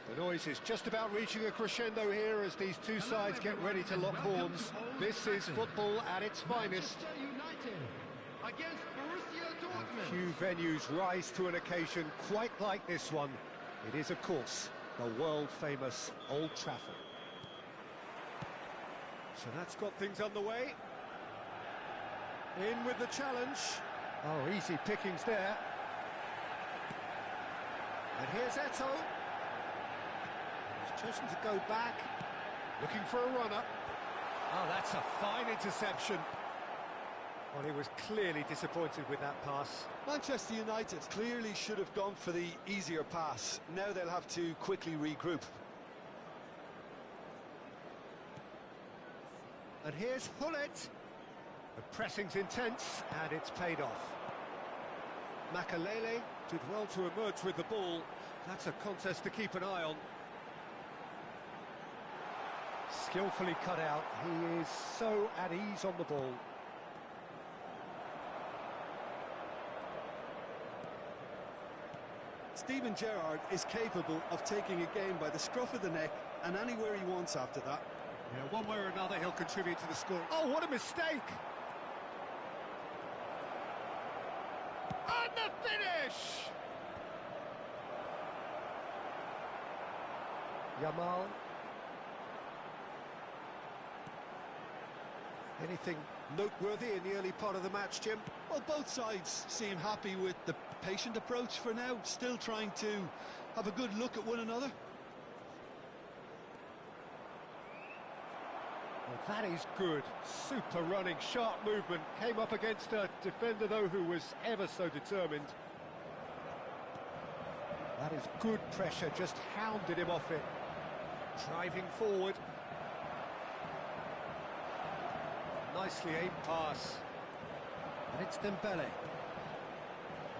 The noise is just about reaching a crescendo here as these two sides get ready to lock horns. This is football at its finest. And few venues rise to an occasion quite like this one. It is, of course, the world-famous Old Trafford. So that's got things underway. In with the challenge. Oh, easy pickings there. And here's Eto'o. He's chosen to go back, looking for a runner. Oh, that's a fine interception. Well, he was clearly disappointed with that pass. Manchester United clearly should have gone for the easier pass. Now they'll have to quickly regroup. And here's Hullet. The pressing's intense, and it's paid off. Makalele did well to emerge with the ball. That's a contest to keep an eye on. Skillfully cut out. He is so at ease on the ball. Steven Gerrard is capable of taking a game by the scruff of the neck and anywhere he wants after that. Yeah, one way or another he'll contribute to the score. Oh, what a mistake! And the finish! Yamal. Anything noteworthy in the early part of the match, Jim? Well, both sides seem happy with the patient approach for now, still trying to have a good look at one another. Well, that is good. Super running, sharp movement. Came up against a defender, though, who was ever so determined. That is good pressure, just hounded him off it. Driving forward. Nicely aimed pass. And it's Dembele.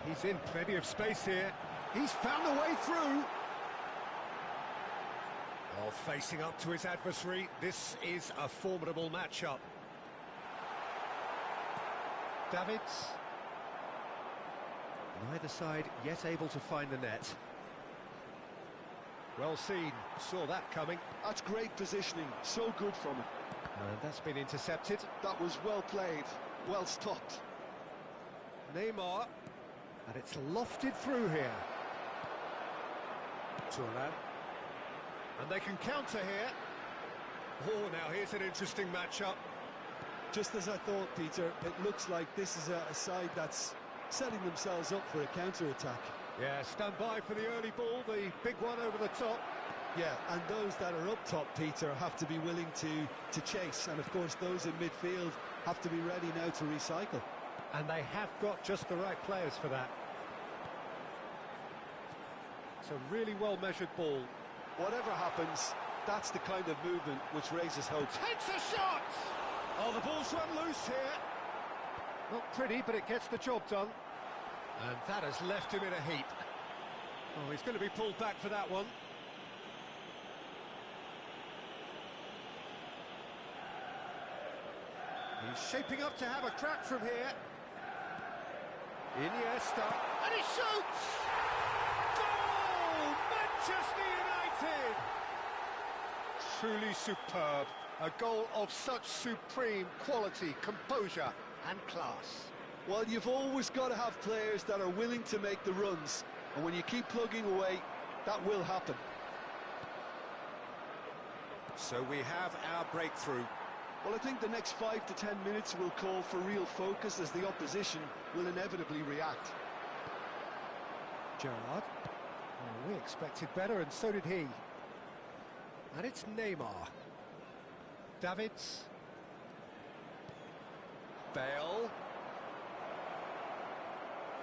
He's in plenty of space here. He's found a way through. Oh, facing up to his adversary, this is a formidable matchup. Davids. Neither side yet able to find the net. Well seen, saw that coming. That's great positioning, so good from him. And that's been intercepted. That was well played, well stopped. Neymar. And it's lofted through here. Turan. And they can counter here. Oh, now here's an interesting matchup. Just as I thought, Peter, it looks like this is a side that's setting themselves up for a counter-attack. Yeah, stand by for the early ball, the big one over the top. Yeah, and those that are up top, Peter, have to be willing to chase. And, of course, those in midfield have to be ready now to recycle. And they have got just the right players for that. It's a really well-measured ball. Whatever happens, that's the kind of movement which raises hope. Takes a shot! Oh, the ball's run loose here. Not pretty, but it gets the job done. And that has left him in a heap. Oh, he's going to be pulled back for that one. He's shaping up to have a crack from here. Iniesta, and he shoots! Goal! Manchester United! Truly superb. A goal of such supreme quality, composure and class. Well, you've always got to have players that are willing to make the runs. And when you keep plugging away, that will happen. So we have our breakthrough. Well, I think the next 5 to 10 minutes will call for real focus as the opposition will inevitably react. Gerrard. Oh, we expected better, and so did he. And it's Neymar. Davids. Bale.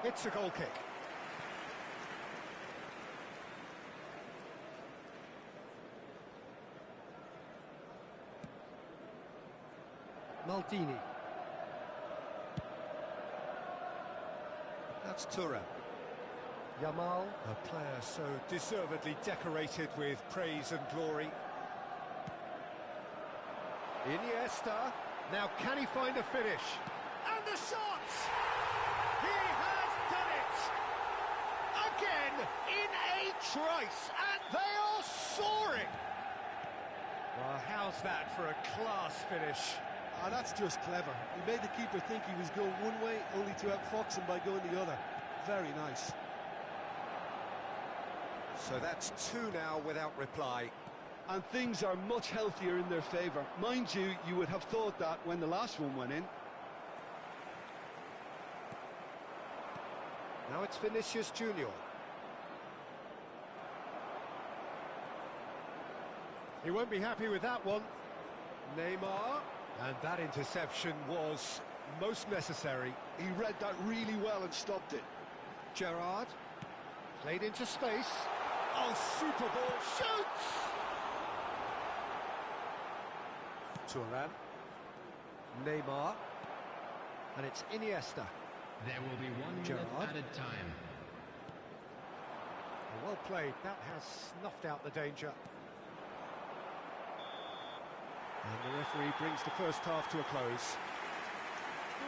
It's a goal kick. Maldini. That's Turan. Yamal, a player so deservedly decorated with praise and glory. Iniesta. Now can he find a finish? And the shot! He has done it! A again in a trice, and they are soaring. Well, how's that for a class finish? Ah, that's just clever. He made the keeper think he was going one way, only to outfox him by going the other. Very nice. So that's two now without reply. And things are much healthier in their favour. Mind you, you would have thought that when the last one went in. Now it's Vinicius Junior. He won't be happy with that one. Neymar. And that interception was most necessary. He read that really well and stopped it. Gerrard. Played into space. Oh, super ball. Shoots! Turan. Neymar. And it's Iniesta. There will be 1 minute Gerrard. added time. Well played. That has snuffed out the danger. And the referee brings the first half to a close.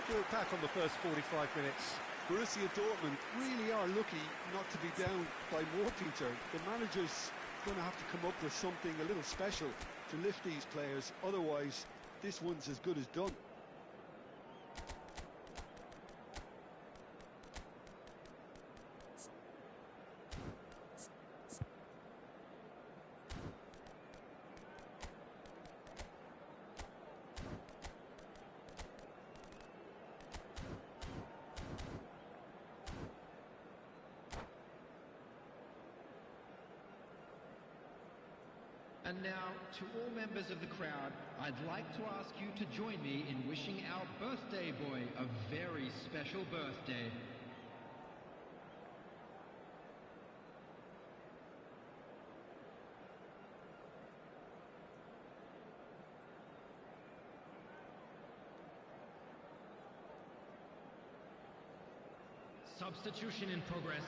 We'll look back on the first 45 minutes. Borussia Dortmund really are lucky not to be down by more, Peter. The manager's going to have to come up with something a little special to lift these players. Otherwise, this one's as good as done. And now, to all members of the crowd, I'd like to ask you to join me in wishing our birthday boy a very special birthday. Substitution in progress.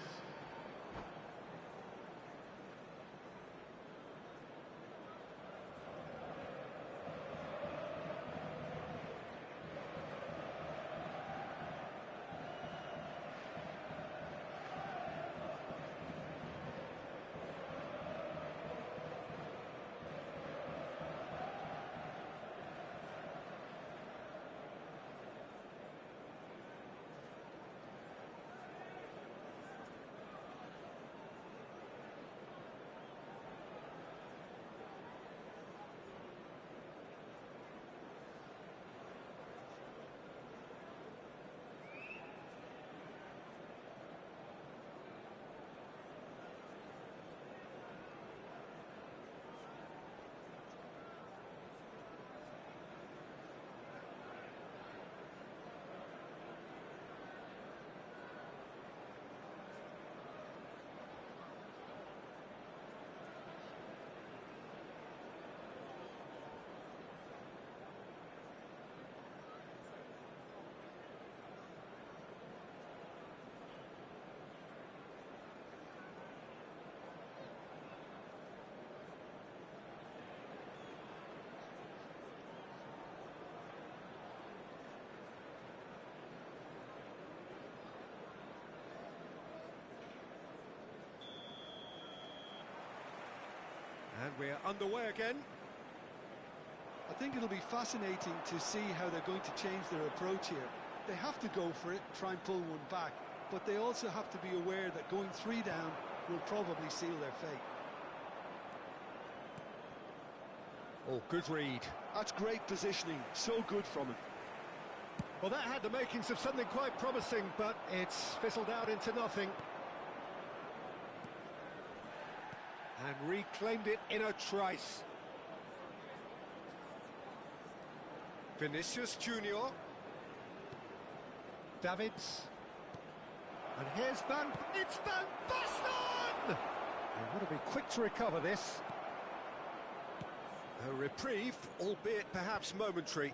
And we're underway again. I think it'll be fascinating to see how they're going to change their approach here. They have to go for it, try and pull one back, but they also have to be aware that going 3 down will probably seal their fate. Oh, good read. That's great positioning, so good from him. Well, that had the makings of something quite promising, but it's fizzled out into nothing. And reclaimed it in a trice. Vinicius Junior. Davids. And here's it's Van Basten! They've got to be quick to recover this. A reprieve, albeit perhaps momentary.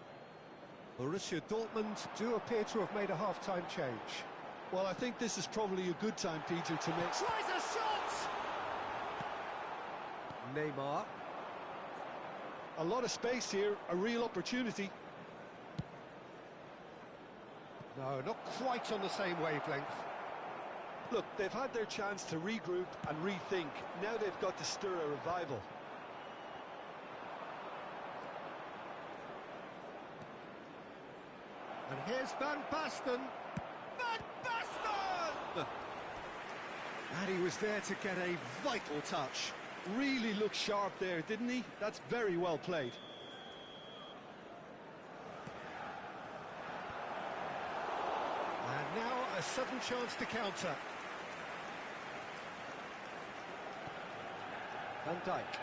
Borussia Dortmund do appear to have made a half-time change. Well, I think this is probably a good time, Peter, to make... Tries a shot! Neymar. A lot of space here, a real opportunity. No, not quite on the same wavelength. Look, they've had their chance to regroup and rethink. Now they've got to stir a revival. And here's Van Basten. Van Basten! And he was there to get a vital touch. Really looked sharp there, didn't he? That's very well played. And now a sudden chance to counter. Van Dijk.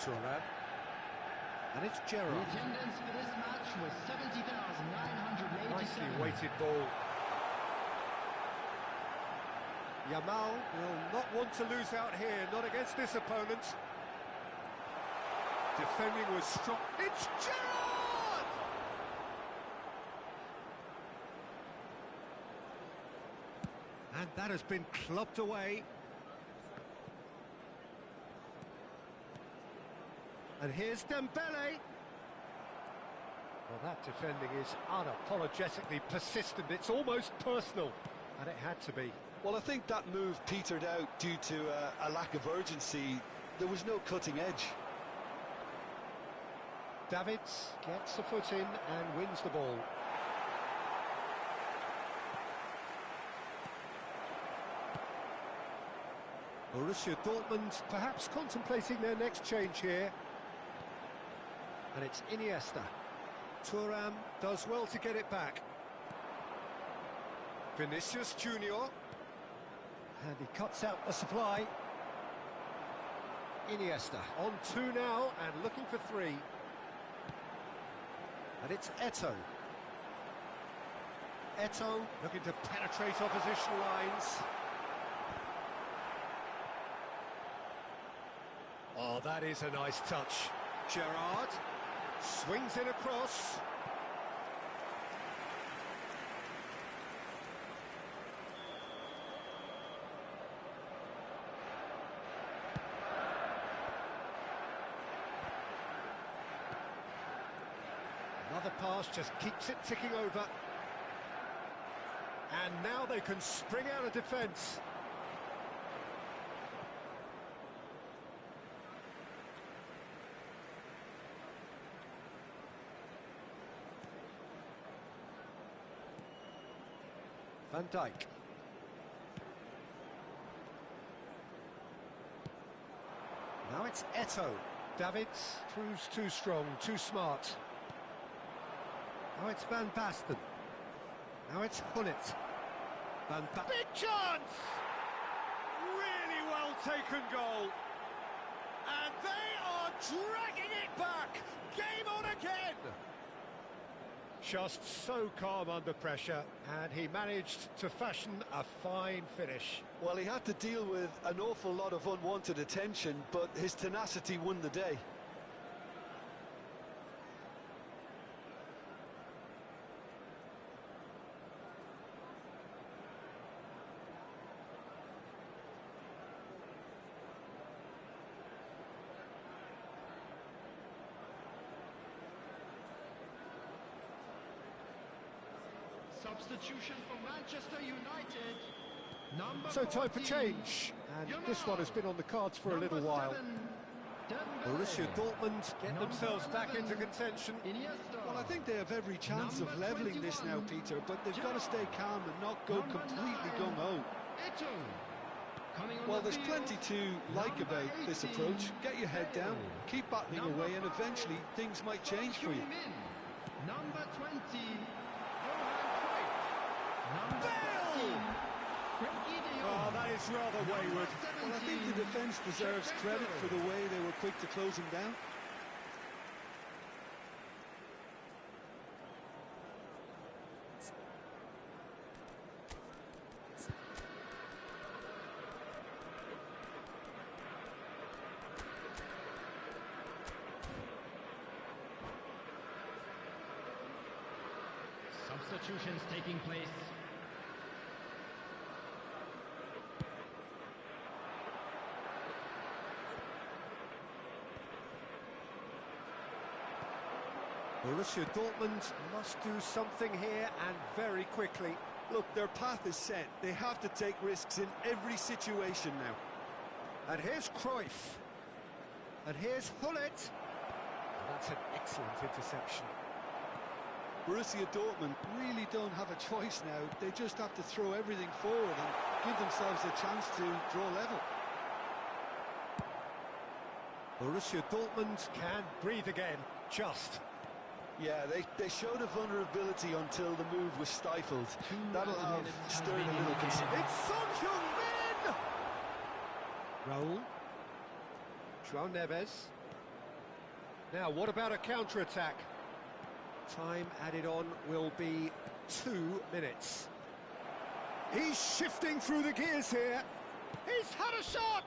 Turan. And it's Gerrard. The attendance for this match was 70,987. Nicely weighted ball. Yamal will not want to lose out here, not against this opponent. Defending was strong. It's Gerrard! And that has been clubbed away. And here's Dembele. Well, that defending is unapologetically persistent. It's almost personal, and it had to be. Well, I think that move petered out due to a lack of urgency. There was no cutting edge. Davids gets a foot in and wins the ball. Borussia Dortmund perhaps contemplating their next change here. And it's Iniesta. Thuram does well to get it back. Vinicius Junior. And he cuts out the supply. Iniesta on 2 now and looking for 3. And it's Eto'o. Eto'o looking to penetrate opposition lines. Oh, that is a nice touch. Gerrard swings it across. Another pass just keeps it ticking over. And now they can spring out of defence. Van Dijk. Now it's Eto'o. Davids proves too strong, too smart. Now it's Van Basten. Now it's Gullit. Big chance! Really well taken goal. And they are dragging it back. Game on again. Just so calm under pressure, and he managed to fashion a fine finish. Well, he had to deal with an awful lot of unwanted attention, but his tenacity won the day. Substitution for Manchester United. So time for change, and this one has been on the cards for a little while. Borussia Dortmund get themselves back into contention. Well, I think they have every chance of levelling this now, Peter, but they've got to stay calm and not go completely gung-ho. Well, there's plenty to like about this approach. Get your head down, keep battling away, and eventually things might change for you. Number 20. Oh, that is rather wayward. Well, I think the defence deserves credit for the way they were quick to close him down. Substitutions taking place. Borussia Dortmund must do something here, and very quickly. Look, their path is set. They have to take risks in every situation now. And here's Cruyff. And here's Hullet. That's an excellent interception. Borussia Dortmund really don't have a choice now. They just have to throw everything forward and give themselves a chance to draw level. Borussia Dortmund can breathe again, just. Yeah, they showed a vulnerability until the move was stifled. That'll have stirred a little concern. It's Son Heung-min! Raul. João Neves. Now, what about a counter-attack? Time added on will be 2 minutes. He's shifting through the gears here. He's had a shot!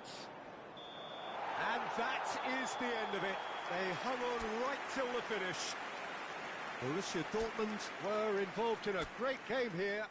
And that is the end of it. They hung on right till the finish. Borussia Dortmund were involved in a great game here.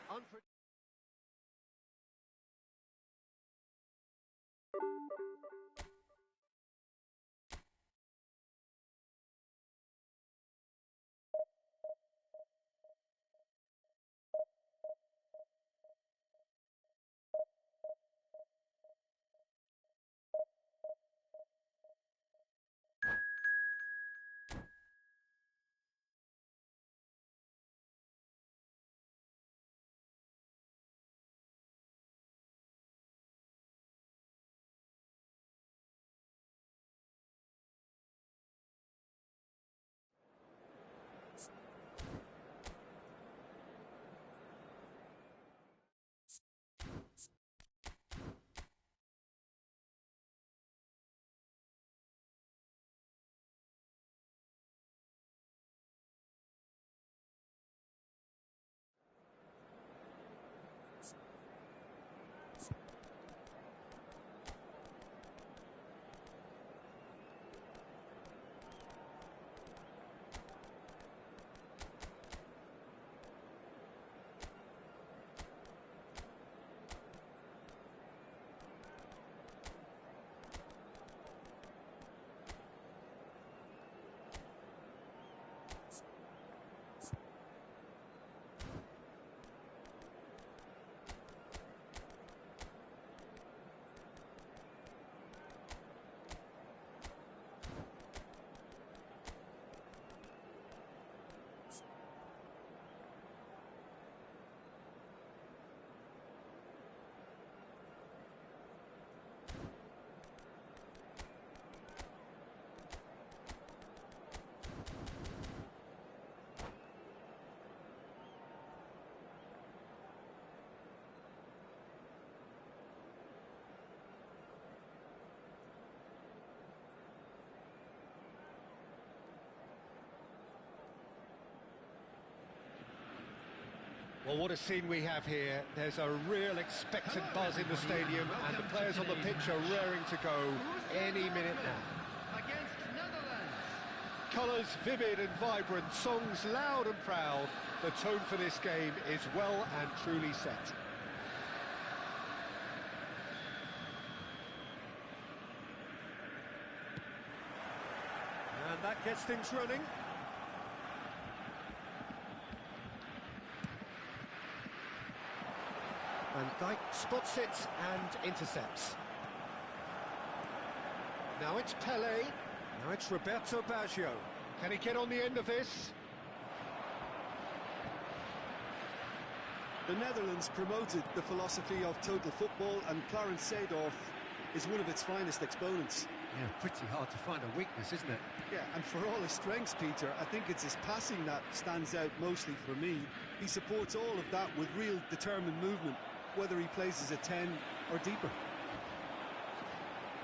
Well, what a scene we have here. There's a real expectant buzz in the stadium, and the players on the pitch are raring to go any minute now. Against Netherlands. Colours vivid and vibrant, songs loud and proud. The tone for this game is well and truly set. And that gets things running. Van Dijk spots it and intercepts. Now it's Pelé. Now it's Roberto Baggio. Can he get on the end of this? The Netherlands promoted the philosophy of total football, and Clarence Seedorf is one of its finest exponents. Yeah, pretty hard to find a weakness, isn't it? Yeah, and for all his strengths, Peter, I think it's his passing that stands out mostly for me. He supports all of that with real determined movement, whether he plays as a 10 or deeper.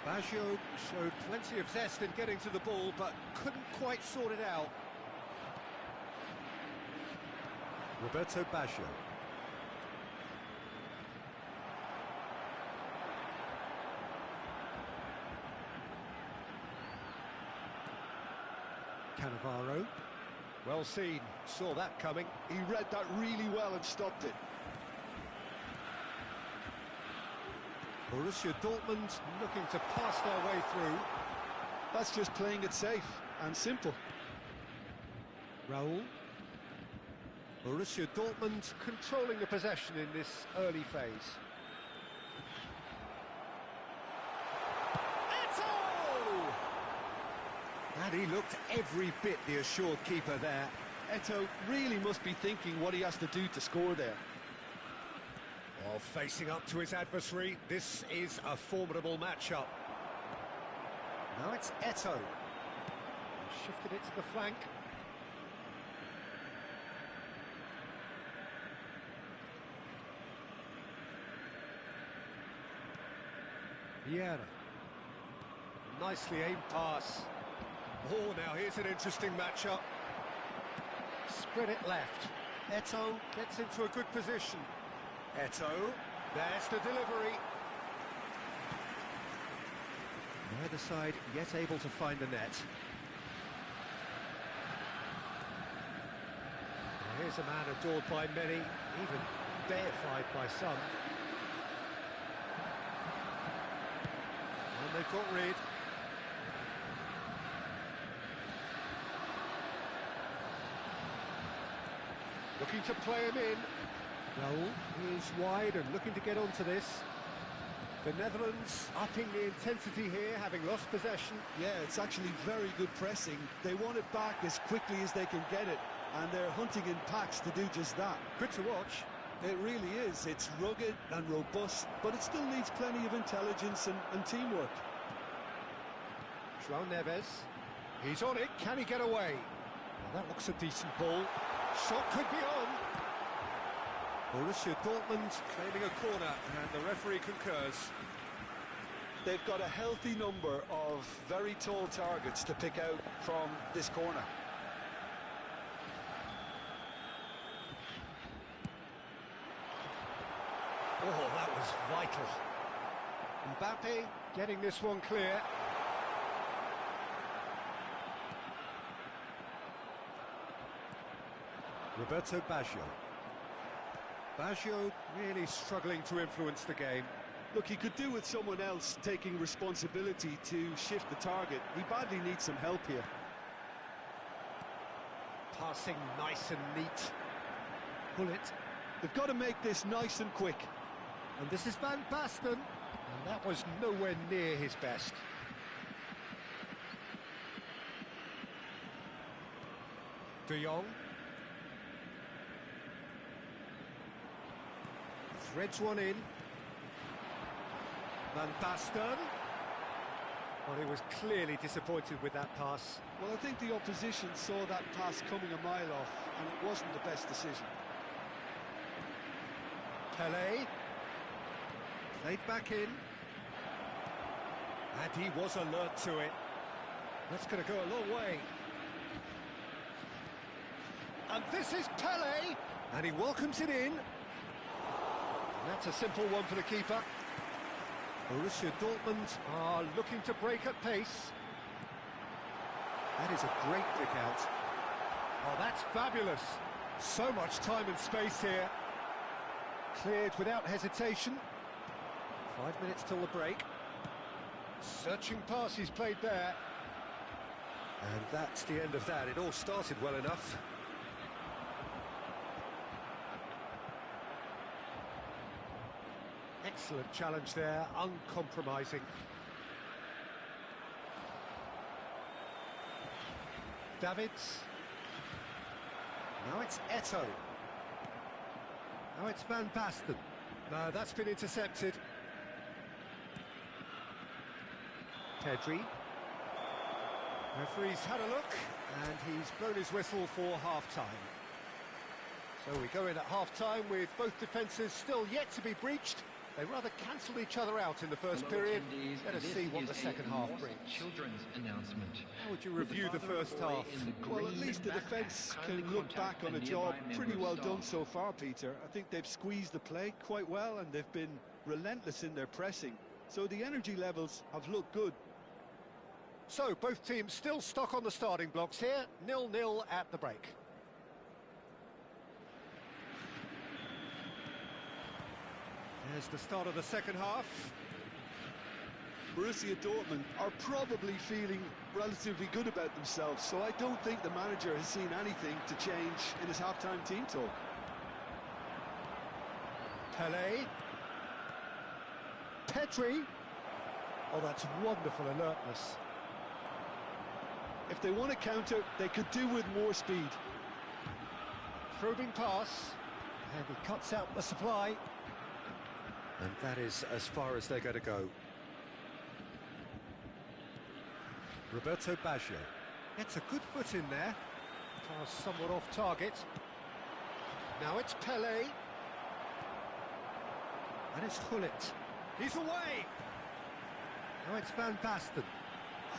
Baggio showed plenty of zest in getting to the ball, but couldn't quite sort it out. Roberto Baggio. Cannavaro. Well seen, saw that coming. He read that really well and stopped it. Borussia Dortmund looking to pass their way through. That's just playing it safe and simple. Raul. Borussia Dortmund controlling the possession in this early phase. And he looked every bit the assured keeper there. Eto'o really must be thinking what he has to do to score there. While facing up to his adversary, this is a formidable matchup. Now it's Eto'o. Shifted it to the flank. Galera. Nicely aimed pass. Oh, now here's an interesting matchup. Spread it left. Eto'o gets into a good position. Eto'o, there's the delivery. Neither side yet able to find the net. Here's a man adored by many, even deified by some. And they've got rid. Looking to play him in. Raul is wide and looking to get onto this. The Netherlands upping the intensity here, having lost possession. Yeah, it's actually very good pressing. They want it back as quickly as they can get it, and they're hunting in packs to do just that. Good to watch. It really is. It's rugged and robust, but it still needs plenty of intelligence and teamwork. João Neves. He's on it. Can he get away? Well, that looks a decent ball. Shot could be on. Borussia Dortmund claiming a corner, and the referee concurs. They've got a healthy number of very tall targets to pick out from this corner. Oh, that was vital. Mbappe getting this one clear. Roberto Baggio. Baggio really struggling to influence the game. Look, he could do with someone else taking responsibility to shift the target. He badly needs some help here. Passing nice and neat. Pull it. They've got to make this nice and quick. And this is Van Basten. And that was nowhere near his best. De Jong. Threads one in. Van Basten. Well, he was clearly disappointed with that pass. Well, I think the opposition saw that pass coming a mile off, and it wasn't the best decision. Pelé. Played back in. And he was alert to it. That's going to go a long way. And this is Pelé. And he welcomes it in. And that's a simple one for the keeper. Borussia Dortmund are looking to break at pace. That is a great pick out. Oh, that's fabulous. So much time and space here. Cleared without hesitation. 5 minutes till the break. Searching pass he's played there. And that's the end of that. It all started well enough. Excellent challenge there, uncompromising. Davids. Now it's Eto'o. Now it's Van Basten. No, that's been intercepted. Pedri. Referee's had a look, and he's blown his whistle for half-time. So we go in at half-time with both defences still yet to be breached. They rather cancelled each other out in the first period. Let us see what the second half brings. Children's announcement. How would you review the first half? Well, at least the defence can look back on a job pretty well done so far, Peter. I think they've squeezed the play quite well, and they've been relentless in their pressing. So the energy levels have looked good. So both teams still stuck on the starting blocks here. 0-0 at the break. There's the start of the second half. Borussia Dortmund are probably feeling relatively good about themselves, so I don't think the manager has seen anything to change in his half-time team talk. Pelé. Pedri. Oh, that's wonderful alertness. If they want to counter, they could do with more speed. Probing pass. And he cuts out the supply. And that is as far as they're going to go. Roberto Baggio gets a good foot in there. Pass somewhat off target. Now it's Pelé. And it's Gullit. He's away! Now it's Van Basten.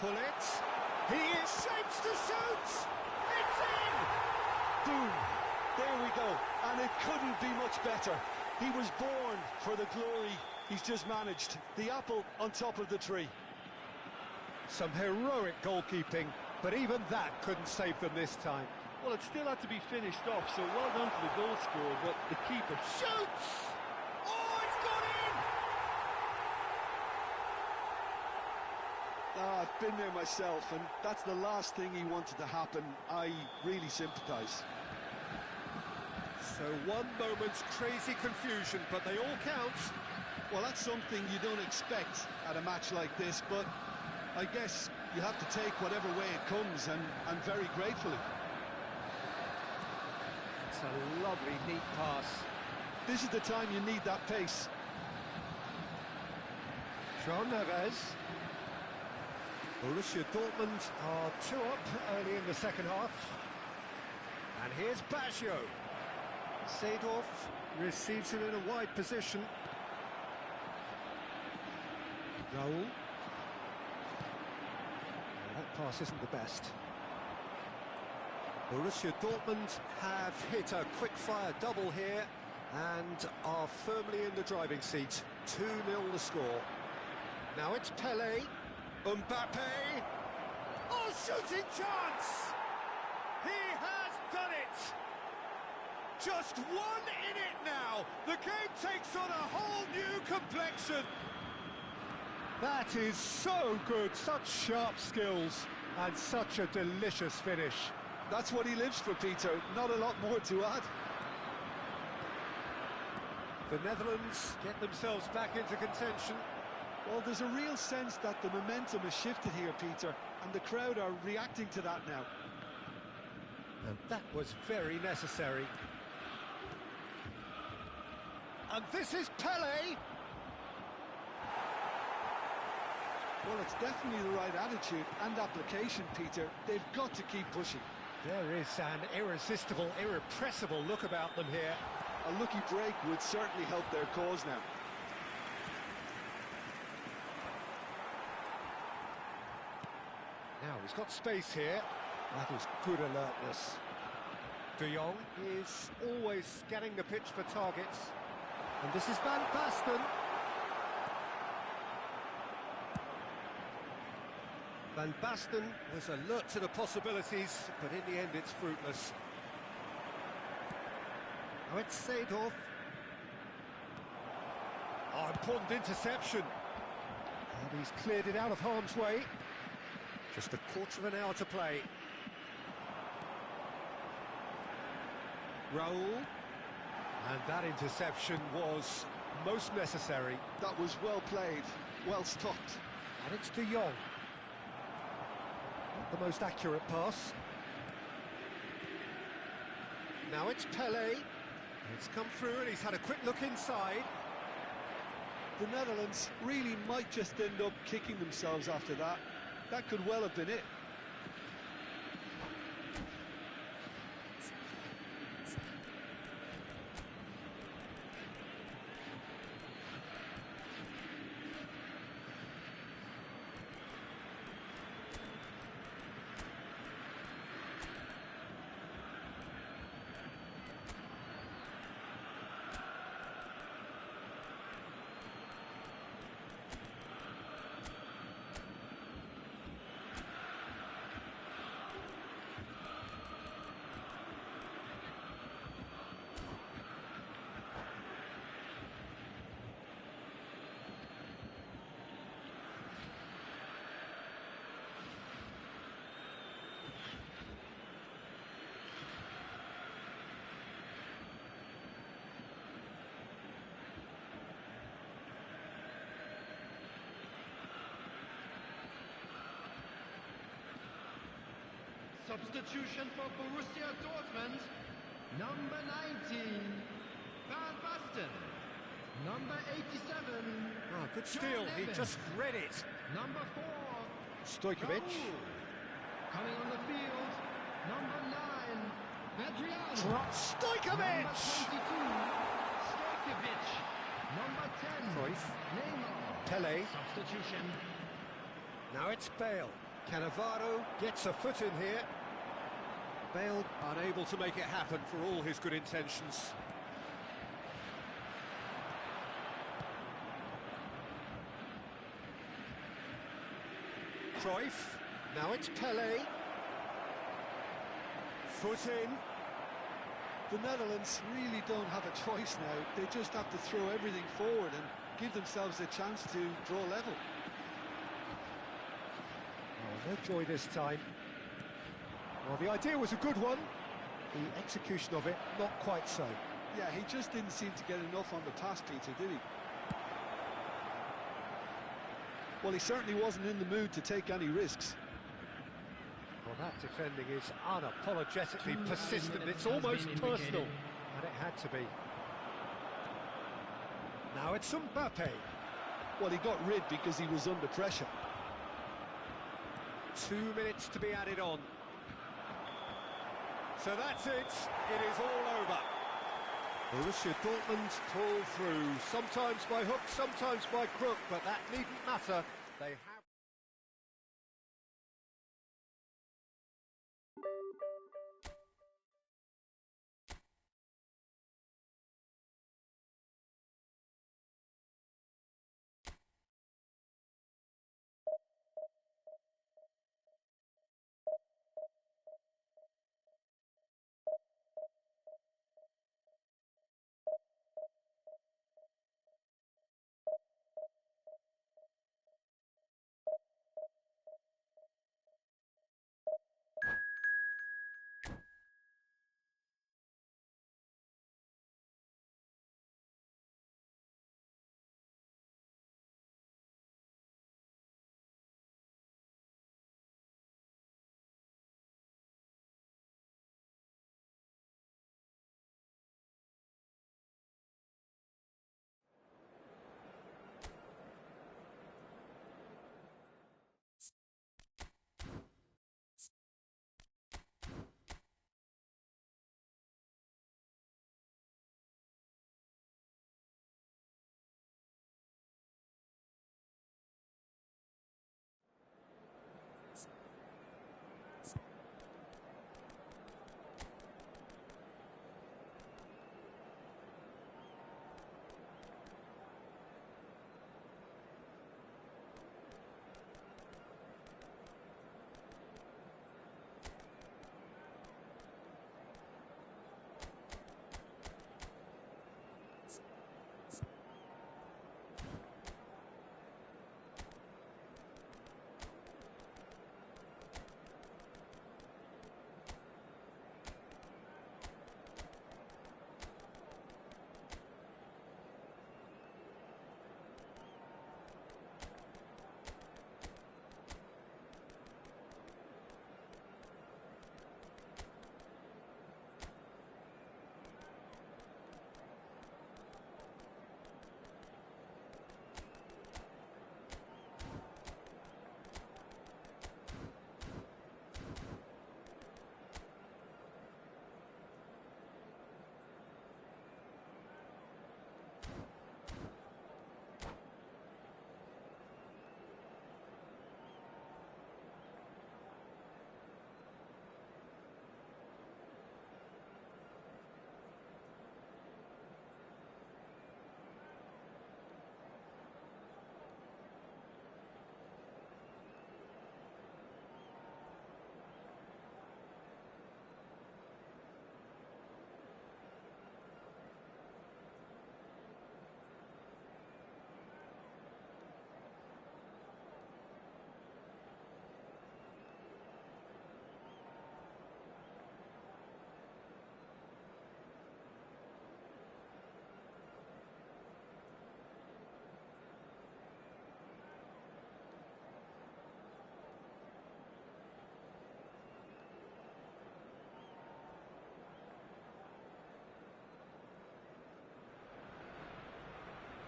Gullit. He is shapes to shoot! It's in! Boom! There we go. And it couldn't be much better. He was born for the glory he's just managed. The apple on top of the tree. Some heroic goalkeeping, but even that couldn't save them this time. Well, it still had to be finished off, so well done to the goal scorer, but the keeper Shoots! Oh, it's gone in! I've been there myself, and that's the last thing he wanted to happen. I really sympathise. So one moment's crazy confusion, but they all count. Well, that's something you don't expect at a match like this, but I guess you have to take whatever way it comes, and very gratefully. It's a lovely, neat pass. This is the time you need that pace. João Neves. Borussia Dortmund are 2 up early in the second half. And here's Baggio. Seedorf receives it in a wide position. Raul. That pass isn't the best. Borussia Dortmund have hit a quick-fire double here and are firmly in the driving seat. 2-0 the score. Now it's Pelé. Mbappe. Oh, shooting chance! He has done it! Just one in it now. The game takes on a whole new complexion. That is so good. Such sharp skills and such a delicious finish. That's what he lives for, Peter. Not a lot more to add. The Netherlands get themselves back into contention. Well, there's a real sense that the momentum has shifted here, Peter, and the crowd are reacting to that now. And that was very necessary. And this is Pelé. Well, it's definitely the right attitude and application, Peter. They've got to keep pushing. There is an irresistible, irrepressible look about them here. A lucky break would certainly help their cause now. Now he's got space here. That is good alertness. De Jong is always scanning the pitch for targets. And this is Van Basten. Van Basten was alert to the possibilities, but in the end it's fruitless. Now it's Seedorf. Oh, important interception. And he's cleared it out of harm's way. Just a quarter of an hour to play. Raul. And that interception was most necessary. That was well played, well stopped. And it's De Jong. Not the most accurate pass. Now it's Pelé. It's come through and he's had a quick look inside. The Netherlands really might just end up kicking themselves after that. That could well have been it. Substitution for Borussia Dortmund. Number 19, Van Basten. Number 87. Oh, good steal. He just read it. Number 4, Stojkovic. Raul. Coming on the field, number 9, Adriano. Stojkovic! Number 22, Stojkovic. Number 10, Cruyff. Neymar. Pele. Substitution. Now it's Bale. Cannavaro gets a foot in here. Bale unable to make it happen for all his good intentions. Cruyff. Now it's Pele. Foot in. The Netherlands really don't have a choice now. They just have to throw everything forward and give themselves a chance to draw level. Oh, no joy this time. Well, the idea was a good one. The execution of it, not quite so. Yeah, he just didn't seem to get enough on the pass, Peter, did he? Well, he certainly wasn't in the mood to take any risks. Well, that defending is unapologetically persistent. It's almost personal. And it had to be. Now it's Mbappe. Well, he got rid because he was under pressure. 2 minutes to be added on. So that's it. It is all over. Borussia Dortmund pull through. Sometimes by hook, sometimes by crook, but that needn't matter. They have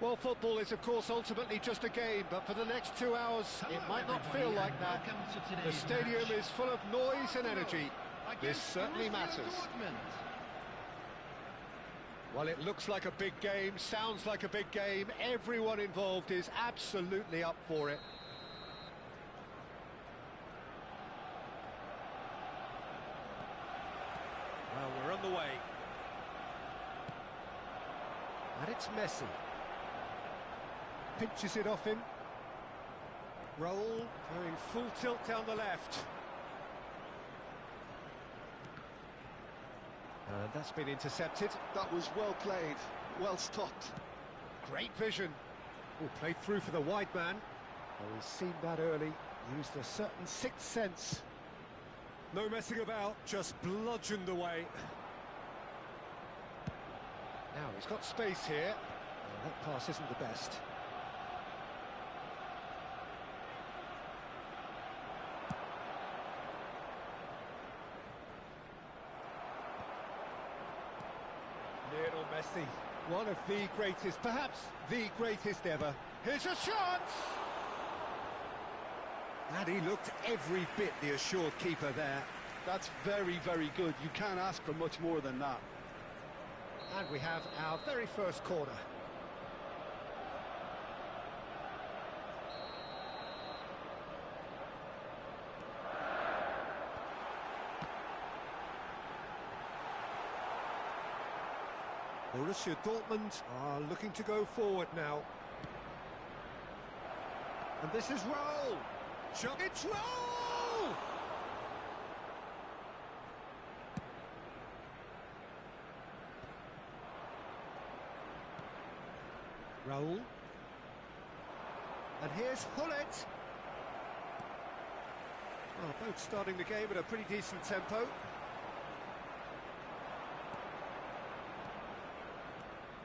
Well, football is, of course, ultimately just a game, but for the next 2 hours, it might not feel like that. The stadium is full of noise and energy. This certainly matters. Well, it looks like a big game, sounds like a big game. Everyone involved is absolutely up for it. Well, we're on the way. And it's Messi. Pinches it off him. Roll, going full tilt down the left. And that's been intercepted. That was well played, well stopped. Great vision. Oh, played through for the wide man. Oh, he's seen that early, used a certain sixth sense. No messing about, just bludgeoned away. Now he's got space here. Oh, that pass isn't the best. Lionel Messi, one of the greatest, perhaps the greatest ever. Here's a chance! And he looked every bit the assured keeper there. That's very, very good. You can't ask for much more than that. And we have our very first corner. Borussia Dortmund are looking to go forward now. And this is roll! It's roll! Roll. And here's Hullet. Well, both starting the game at a pretty decent tempo.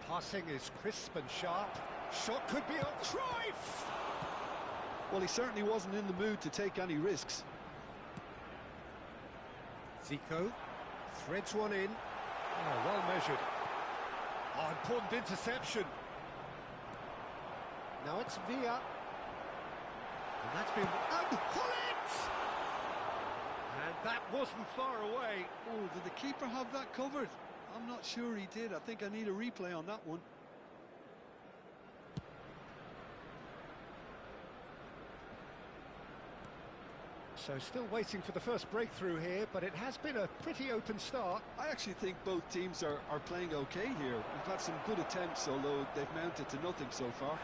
Passing is crisp and sharp. Shot could be on Cruyff! Well, he certainly wasn't in the mood to take any risks. Zico threads one in. Oh, well measured. Oh, important interception. Now it's Villa. And that's been... And Hullet! And that wasn't far away. Oh, did the keeper have that covered? I'm not sure he did. I think I need a replay on that one. So still waiting for the first breakthrough here, but it has been a pretty open start. I actually think both teams are playing okay here. We've had some good attempts, although they've mounted to nothing so far.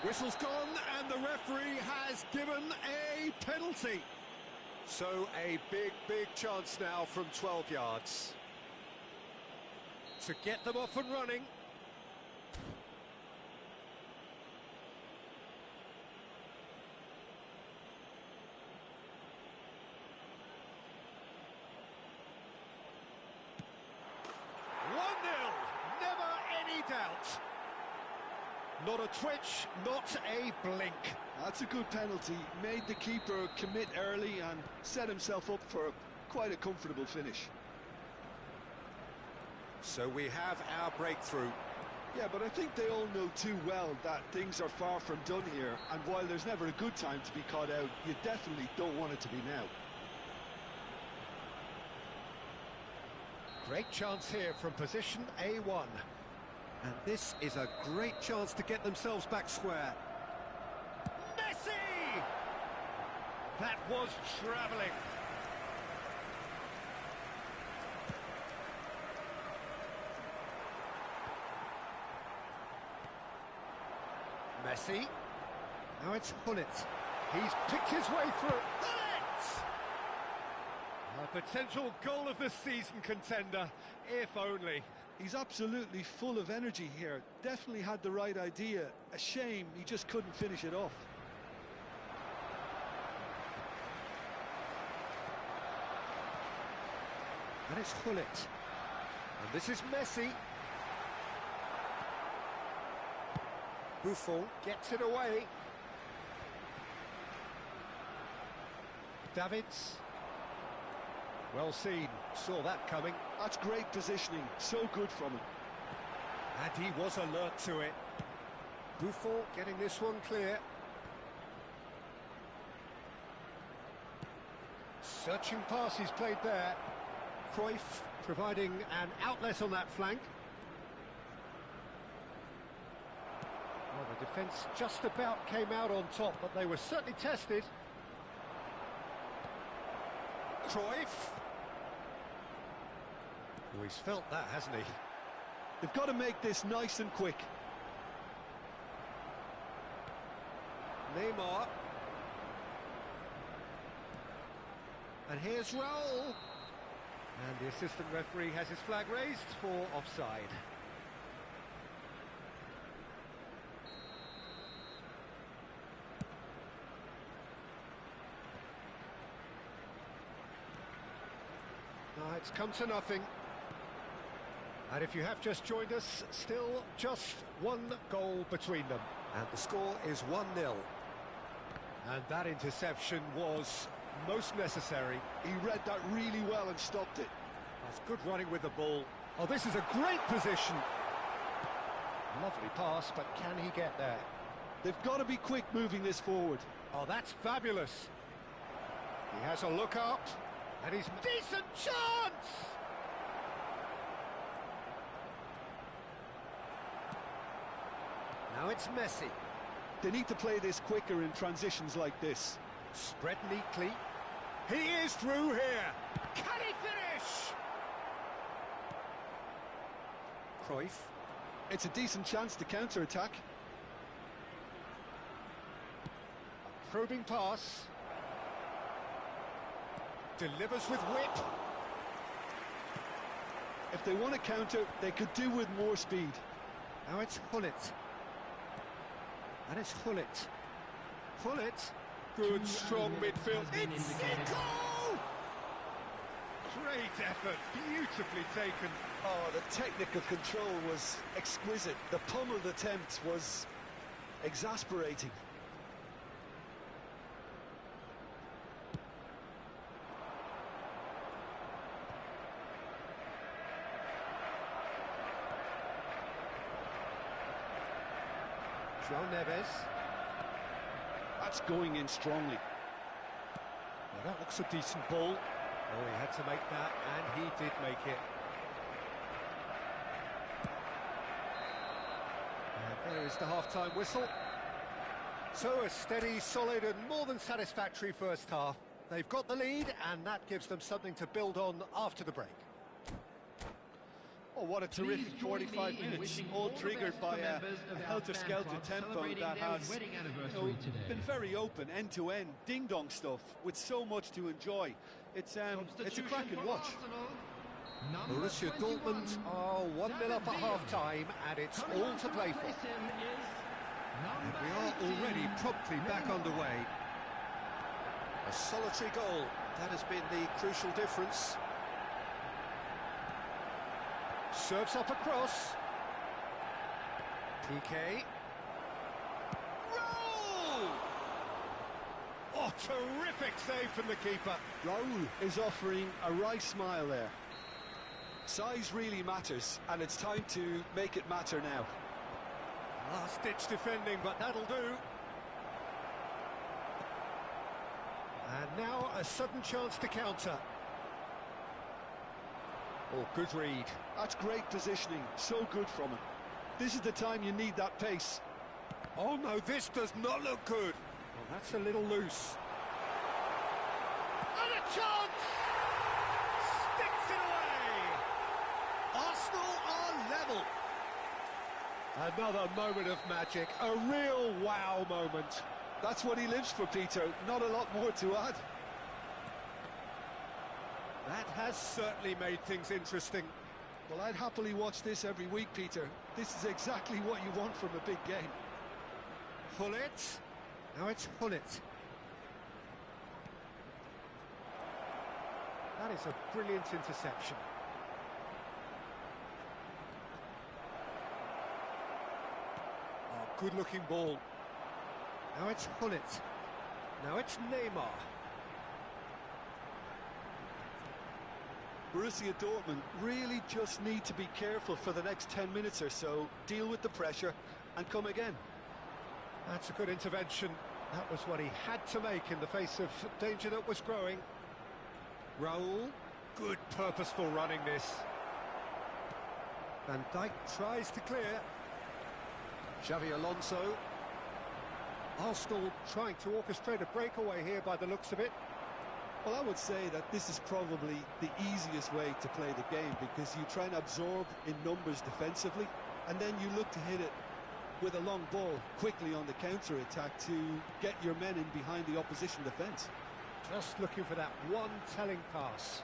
Whistle's gone, and the referee has given a penalty. So a big chance now from 12 yards. To get them off and running. Doubt. Not a twitch, not a blink. That's a good penalty. Made the keeper commit early and set himself up for quite a comfortable finish. So we have our breakthrough. Yeah, but I think they all know too well that things are far from done here, and while there's never a good time to be caught out, you definitely don't want it to be now. Great chance here from position A1. And this is a great chance to get themselves back square. Messi! That was travelling. Messi. Now it's Hullet. He's picked his way through. Hullet! A potential goal of the season contender, if only. He's absolutely full of energy here. Definitely had the right idea. A shame he just couldn't finish it off. And it's Hullet. And this is Messi. Buffon gets it away. Davids. Well seen, saw that coming. That's great positioning, so good from him. And he was alert to it. Buffon getting this one clear. Searching pass he's played there. Cruyff providing an outlet on that flank. Well, the defence just about came out on top, but they were certainly tested. Cruyff. Oh, he's felt that, hasn't he? They've got to make this nice and quick. Neymar. And here's Raul. And the assistant referee has his flag raised for offside. Now it's come to nothing. And if you have just joined us, still just one goal between them. And the score is 1-0. And that interception was most necessary. He read that really well and stopped it. That's good running with the ball. Oh, this is a great position. Lovely pass, but can he get there? They've got to be quick moving this forward. Oh, that's fabulous. He has a look up, and he's decent chance! Now it's Messi. They need to play this quicker in transitions like this. Spread neatly. He is through here. Can he finish? Cruyff. It's a decent chance to counter-attack. Probing pass. Delivers with whip. If they want to counter, they could do with more speed. Now it's Hullet. And it's Hullet. Hullet. Good, strong midfield. It's Zico! Great effort, beautifully taken. Oh, the technical control was exquisite. The pummeled attempt was exasperating. João Neves. That's going in strongly. Now that looks a decent ball. Oh, he had to make that, and he did make it. And there is the half-time whistle. So a steady, solid and more than satisfactory first half. They've got the lead, and that gives them something to build on after the break. Oh, what a terrific 45 minutes, all triggered by a helter-skelter tempo that has been very open, end-to-end, ding-dong stuff, with so much to enjoy. It's a cracking watch. Borussia Dortmund are 1-0 up at half-time, and it's all to play for. And we are already promptly back underway. A solitary goal, that has been the crucial difference. Serves up across. PK. Roll! Oh, terrific save from the keeper. Raul is offering a wry smile there. Size really matters, and it's time to make it matter now. Last-ditch defending, but that'll do. And now a sudden chance to counter. Oh, good read. That's great positioning, so good from him. This is the time you need that pace. Oh no, this does not look good. Well, that's a little loose. And a chance! Sticks it away! Arsenal are level. Another moment of magic, a real wow moment. That's what he lives for, Peter. Not a lot more to add. That has certainly made things interesting. Well, I'd happily watch this every week, Peter. This is exactly what you want from a big game. Hullet. Now it's Hullet. That is a brilliant interception. Oh, good-looking ball. Now it's Hullet. Now it's Neymar. Borussia Dortmund really just need to be careful for the next 10 minutes or so, deal with the pressure and come again. That's a good intervention. That was what he had to make in the face of danger that was growing. Raul, good purposeful running this. Van Dijk tries to clear. Xavi Alonso. Arsenal trying to orchestrate a breakaway here by the looks of it. Well, I would say that this is probably the easiest way to play the game, because you try and absorb in numbers defensively, and then you look to hit it with a long ball quickly on the counter-attack to get your men in behind the opposition defence. Just looking for that one telling pass.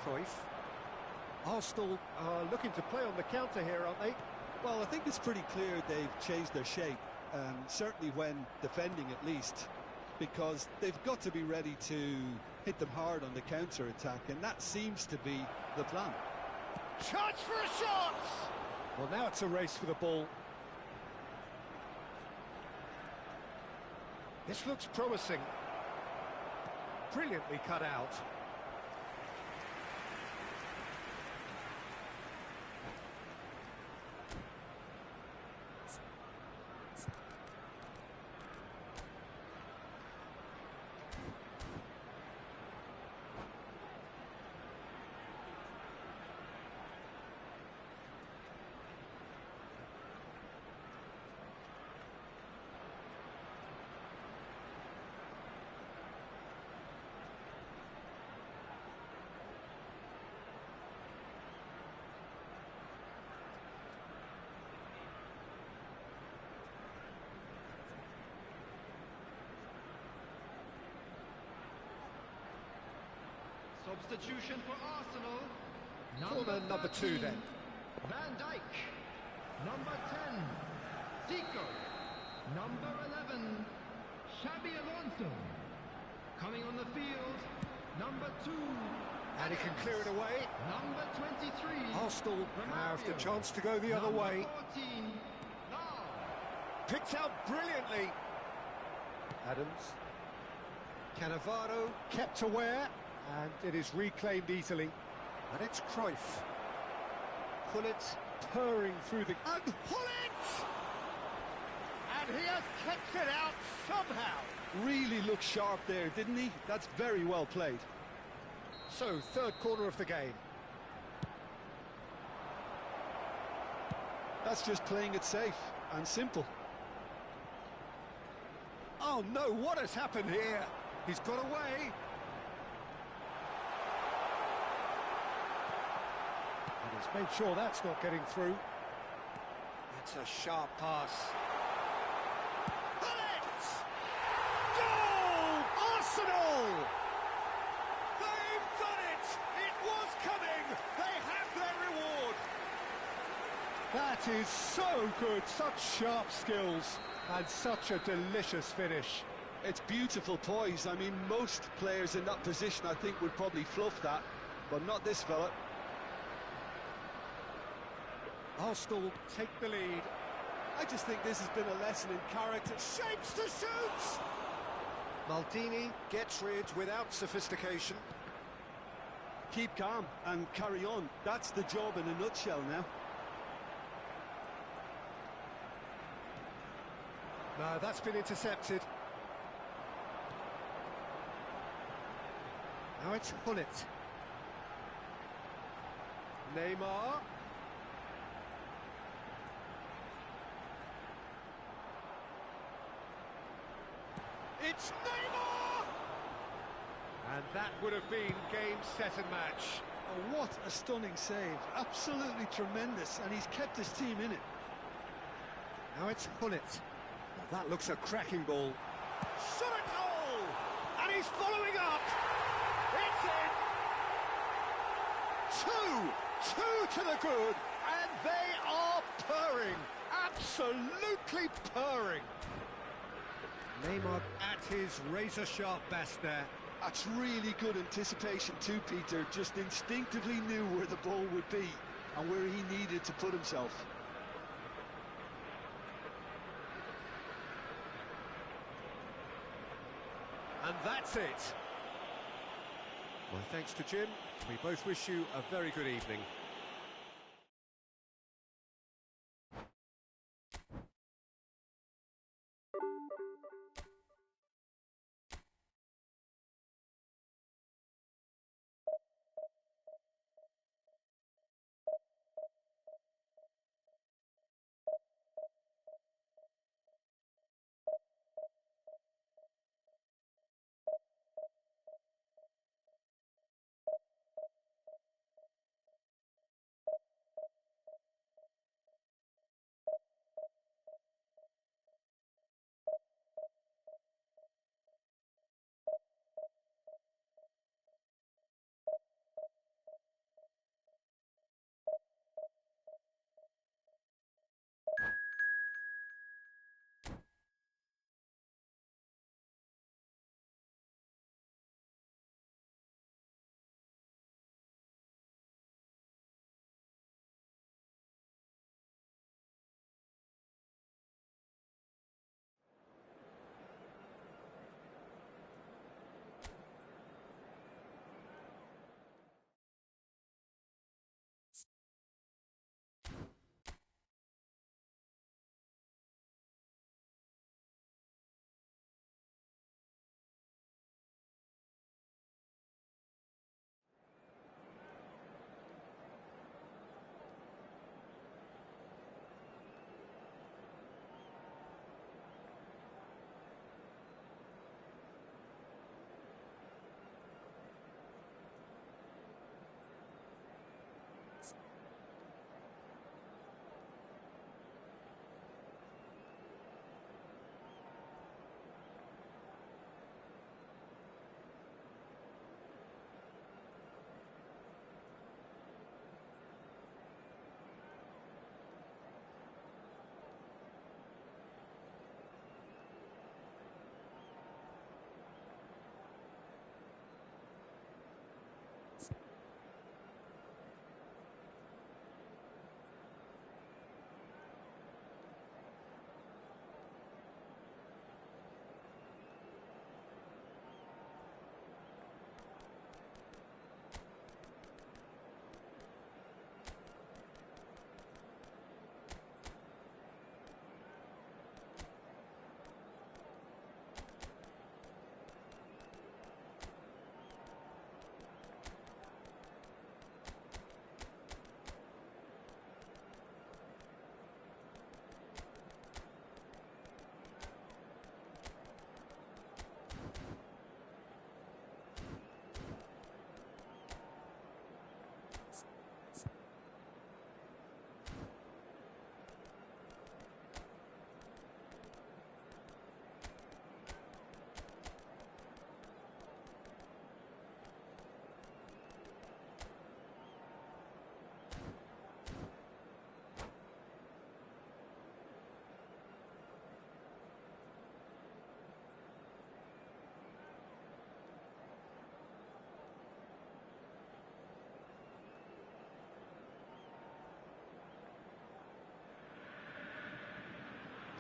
Cruyff. Arsenal are looking to play on the counter here, aren't they? Well, I think it's pretty clear they've changed their shape, certainly when defending at least, because they've got to be ready to hit them hard on the counter-attack, and that seems to be the plan. Chance for a shot! Well, now it's a race for the ball. This looks promising. Brilliantly cut out. Substitution for Arsenal. Corner number 2 then. Van Dijk. Number 10, Zico. Number 11, Xabi Alonso. Coming on the field, number 2. And he can clear it away. Number 23. Arsenal have the chance to go the other way. 14, now. Picked out brilliantly. Adams. Cannavaro kept aware, and it is reclaimed easily. And it's Cruyff. Gullit purring through the... And Gullit! And he has kept it out somehow. Really looked sharp there, didn't he? That's very well played. So, third corner of the game. That's just playing it safe and simple. Oh no, what has happened here? He's got away. And he's made sure that's not getting through. That's a sharp pass. Gullit! Goal! Arsenal! They've done it! It was coming! They have their reward! That is so good, such sharp skills, and such a delicious finish. It's beautiful poise. I mean, most players in that position, I think, would probably fluff that, but not this fella. Arsenal take the lead. I just think this has been a lesson in character. Shapes to shoot! Maldini gets rid without sophistication. Keep calm and carry on. That's the job in a nutshell now. No, that's been intercepted. Now it's Gullit. Neymar. It's Neymar! And that would have been game, set and match. Oh, what a stunning save. Absolutely tremendous, and he's kept his team in it. Now it's Gullit. Well, that looks a cracking ball. Shot a goal! And he's following up! It's in! Two to the good, and they are purring. Absolutely purring. Neymar at his razor-sharp best there. That's really good anticipation too, Peter. Just instinctively knew where the ball would be and where he needed to put himself. And that's it. My thanks to Jim. We both wish you a very good evening.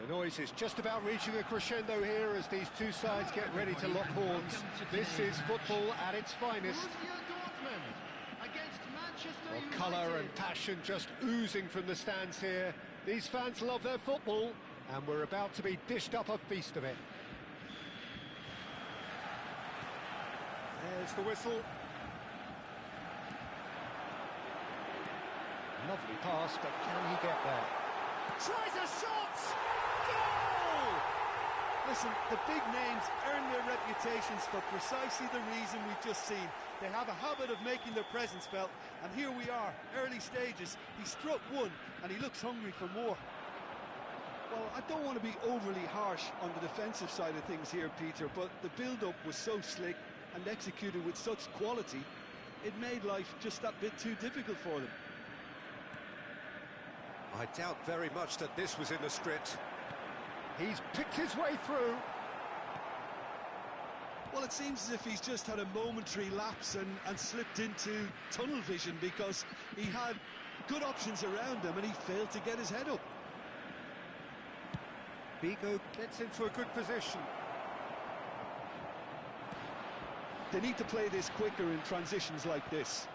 The noise is just about reaching a crescendo here as these two sides get ready to lock horns. This is football at its finest. Well, colour and passion just oozing from the stands here. These fans love their football, and we're about to be dished up a feast of it. There's the whistle. Lovely pass, but can he get there? Tries a shot! Goal! Listen, the big names earn their reputations for precisely the reason we've just seen. They have a habit of making their presence felt, and here we are, early stages. He struck one, and he looks hungry for more. Well, I don't want to be overly harsh on the defensive side of things here, Peter, but the build-up was so slick and executed with such quality, it made life just that bit too difficult for them. I doubt very much that this was in the script. He's picked his way through. Well, it seems as if he's just had a momentary lapse and slipped into tunnel vision, because he had good options around him and he failed to get his head up. Vigo gets into a good position. They need to play this quicker in transitions like this.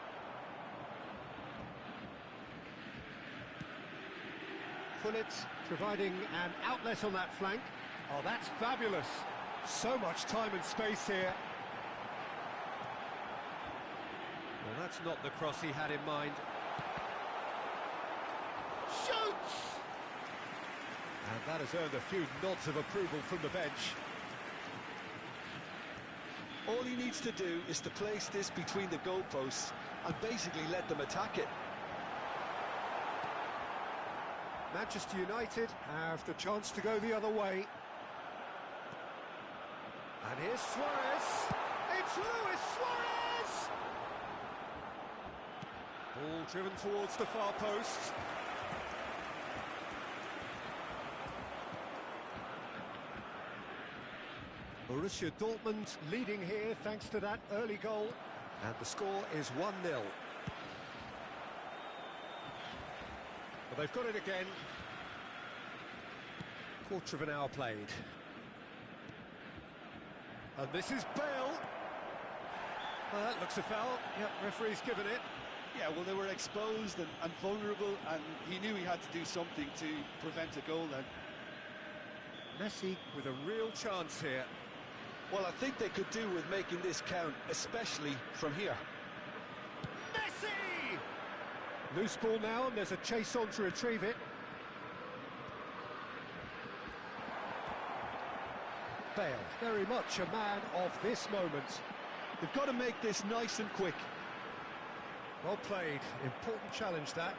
Pullet providing an outlet on that flank. Oh, that's fabulous. So much time and space here. Well, that's not the cross he had in mind. Shoots! And that has earned a few nods of approval from the bench. All he needs to do is to place this between the goalposts and basically let them attack it. Manchester United have the chance to go the other way. And here's Suarez. It's Luis Suarez! Ball driven towards the far post. Borussia Dortmund leading here thanks to that early goal. And the score is 1-0. But they've got it again. Quarter of an hour played. And this is Bale. Well, that looks a foul. Yep, referee's given it. Yeah, well, they were exposed and vulnerable, and he knew he had to do something to prevent a goal then. Messi with a real chance here. Well, I think they could do with making this count, especially from here. Messi! Loose ball now, and there's a chase on to retrieve it. Bale, very much a man of this moment. They've got to make this nice and quick. Well played, important challenge that.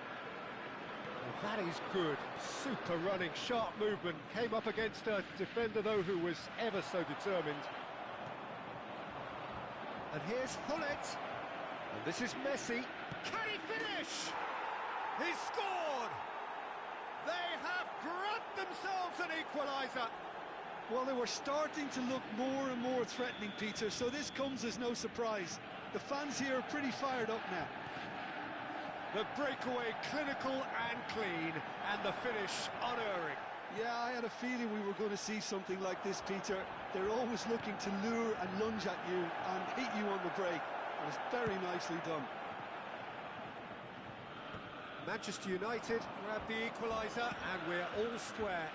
Well, that is good, super running, sharp movement. Came up against a defender though who was ever so determined. And here's Pullet. And this is Messi. Can he finish? He's scored! They have grabbed themselves an equaliser. Well, they were starting to look more and more threatening, Peter, so this comes as no surprise. The fans here are pretty fired up now. The breakaway clinical and clean, and the finish unerring. Yeah, I had a feeling we were going to see something like this, Peter. They're always looking to lure and lunge at you and hit you on the break. And it's very nicely done. Manchester United grab the equaliser, and we're all square.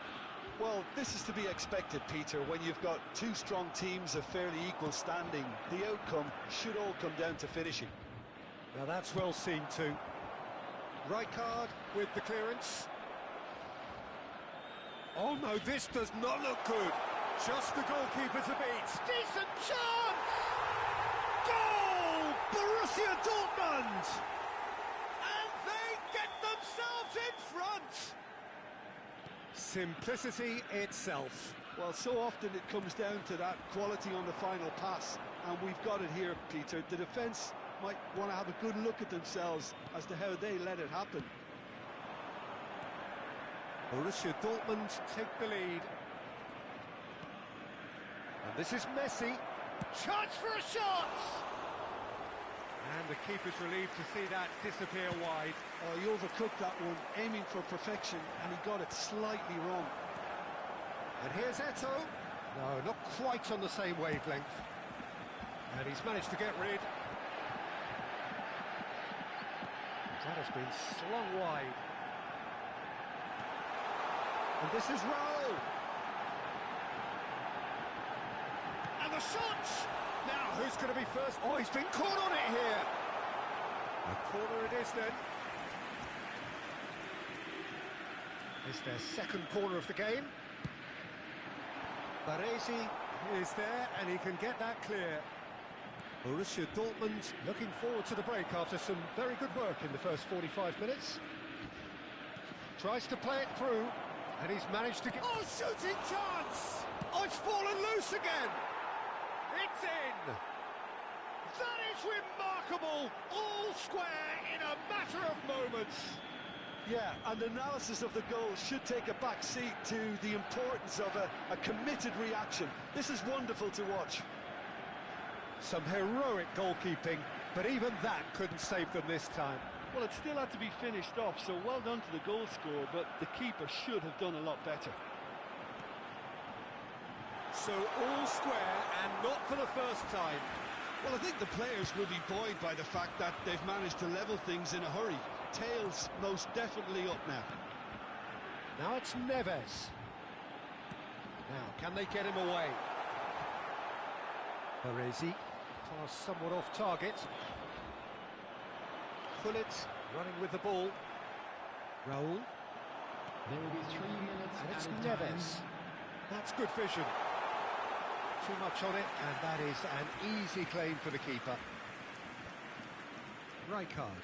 Well, this is to be expected, Peter, when you've got two strong teams of fairly equal standing. The outcome should all come down to finishing. Now that's well seen too. Rijkaard with the clearance. Oh no, this does not look good. Just the goalkeeper to beat. Decent chance! Goal! Borussia Dortmund! And they get themselves in front! Simplicity itself. Well, so often it comes down to that quality on the final pass, and we've got it here, Peter. The defence might want to have a good look at themselves as to how they let it happen. Borussia Dortmund take the lead. And this is Messi. Chance for a shot! And the keeper's relieved to see that disappear wide. Oh, he overcooked that one, aiming for perfection, and he got it slightly wrong. And here's Eto'o. No, not quite on the same wavelength. And he's managed to get rid. That has been slung wide. And this is Raul. And the shot! Now, who's going to be first? Oh, he's been caught on it here. A corner it is then. It's their second corner of the game. Baresi is there, and he can get that clear. Borussia Dortmund looking forward to the break after some very good work in the first 45 minutes. Tries to play it through, and he's managed to get... Oh, shooting chance! Oh, it's fallen loose again! It's in! That is remarkable! All square in a matter of moments! Yeah, and analysis of the goal should take a back seat to the importance of a committed reaction. This is wonderful to watch. Some heroic goalkeeping, but even that couldn't save them this time. Well, it still had to be finished off, so well done to the goal scorer, but the keeper should have done a lot better. So all square, and not for the first time. Well, I think the players will be buoyed by the fact that they've managed to level things in a hurry. Tails most definitely up now. Now it's Neves. Now, can they get him away? Baresi, pass somewhat off target. Gullit running with the ball. Raul. There will be 3 minutes And it's added time. Neves. That's good vision. Too much on it, and that is an easy claim for the keeper. Rijkaard.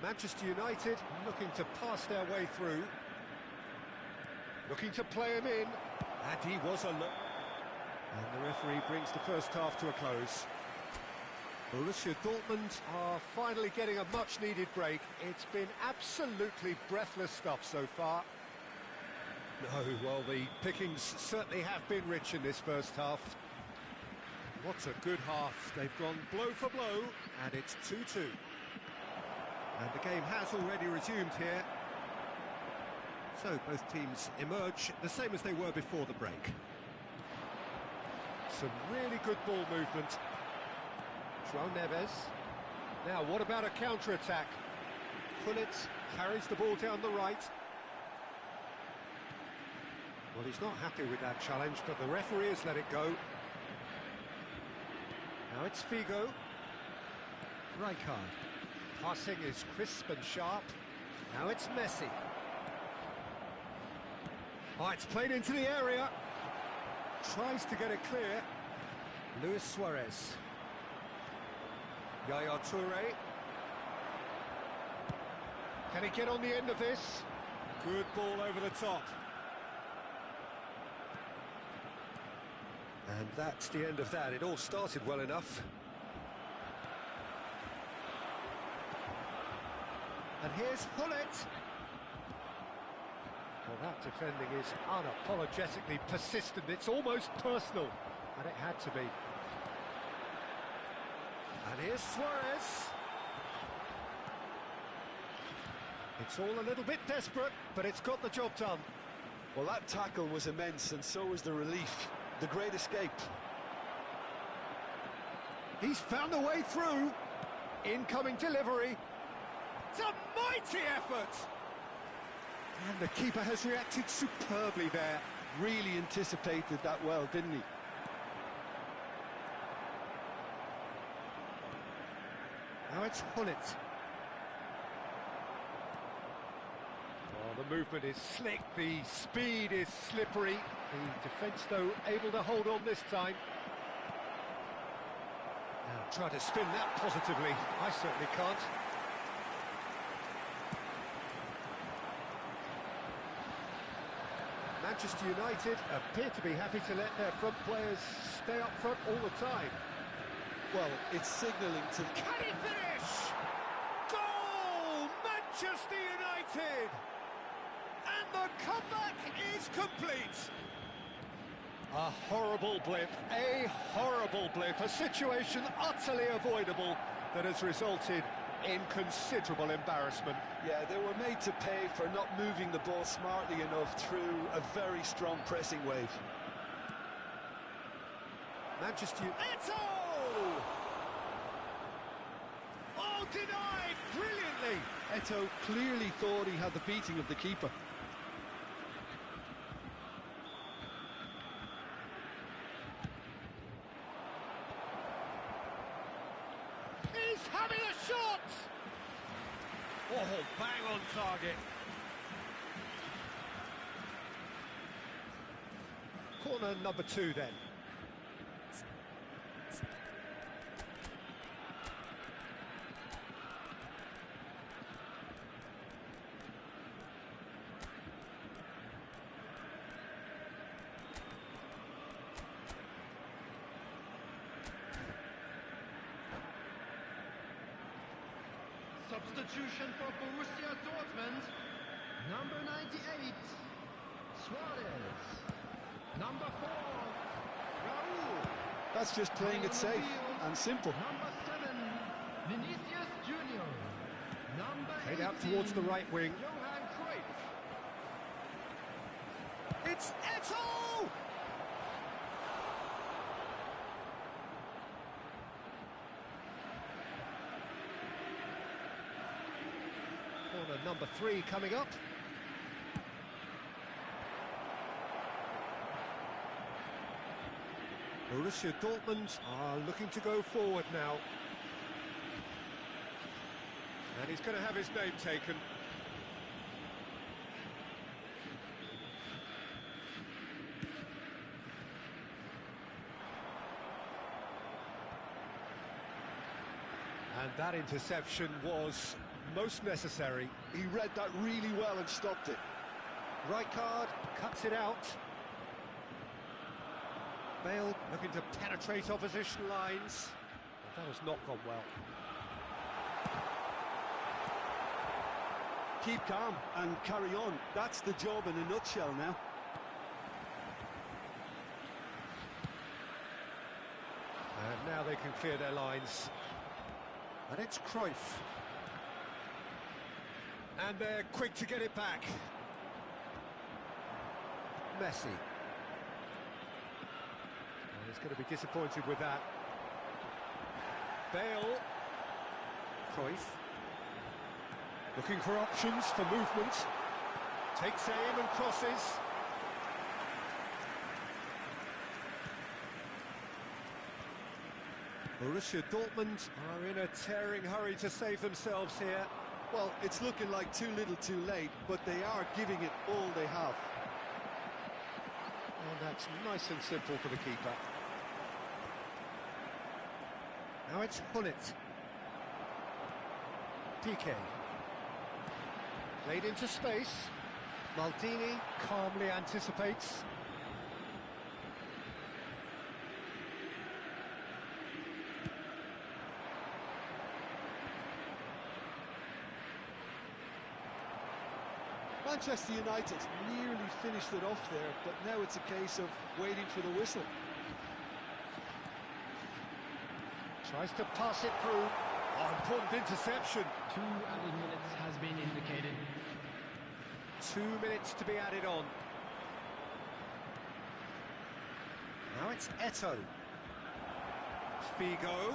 Manchester United looking to pass their way through. Looking to play him in. And he was alert. And the referee brings the first half to a close. Borussia Dortmund are finally getting a much-needed break. It's been absolutely breathless stuff so far. No, well, the pickings certainly have been rich in this first half. What a good half. They've gone blow for blow, and it's 2-2. And the game has already resumed here. So both teams emerge the same as they were before the break. Some really good ball movement. João Neves. Now, what about a counter-attack? Gullit carries the ball down the right. Well, he's not happy with that challenge, but the referee has let it go. Now it's Figo. Rijkaard. Passing is crisp and sharp. Now it's Messi. Oh, it's played into the area. Tries to get it clear. Luis Suarez. Yaya Toure. Can he get on the end of this? Good ball over the top. And that's the end of that. It all started well enough. And here's Gullit. Well, that defending is unapologetically persistent. It's almost personal, and it had to be. And here's Suarez. It's all a little bit desperate, but it's got the job done. Well, that tackle was immense, and so was the relief. The great escape. He's found a way through. Incoming delivery. It's a mighty effort. And the keeper has reacted superbly there. Really anticipated that well, didn't he? Now it's Gullit. Oh, the movement is slick, the speed is slippery. The defence, though, able to hold on this time. Now try to spin that positively. I certainly can't. Manchester United appear to be happy to let their front players stay up front all the time. Well, it's signalling to... Can he finish? Goal! Manchester United! And the comeback is complete. A horrible blip, a situation utterly avoidable that has resulted in considerable embarrassment. Yeah, they were made to pay for not moving the ball smartly enough through a very strong pressing wave. Manchester United. Oh, denied brilliantly. Eto'o clearly thought he had the beating of the keeper. He's having a shot. Oh, bang on target. Corner number 2 then. Substitution for Borussia Dortmund. Number 98, Suarez. Number 4, Raul. That's just playing it safe and simple. Number 7, Vinicius Junior. Number Played 18, out towards the right wing. Johan Cruyff. It's Eto'o! number 3 coming up. Borussia Dortmund are looking to go forward now. And he's going to have his name taken. And that interception was most necessary. He read that really well and stopped it. Right card, cuts it out. Bale looking to penetrate opposition lines. But that has not gone well. Keep calm and carry on. That's the job in a nutshell now. And now they can clear their lines. And it's Cruyff. And they're quick to get it back. Messi. And he's going to be disappointed with that. Bale. Cruyff. Looking for options for movement. Takes aim and crosses. Borussia Dortmund are in a tearing hurry to save themselves here. Well, it's looking like too little too late, but they are giving it all they have. And that's nice and simple for the keeper. Now it's Hullet. PK. Played into space. Maldini calmly anticipates. Manchester United nearly finished it off there, but now it's a case of waiting for the whistle. Tries to pass it through. Oh, important interception. 2 added minutes has been indicated. 2 minutes to be added on. Now it's Eto'o. Figo.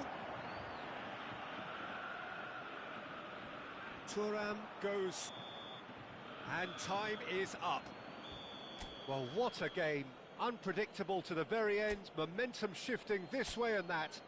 Thuram goes. And time is up. Well, what a game. Unpredictable to the very end. Momentum shifting this way and that.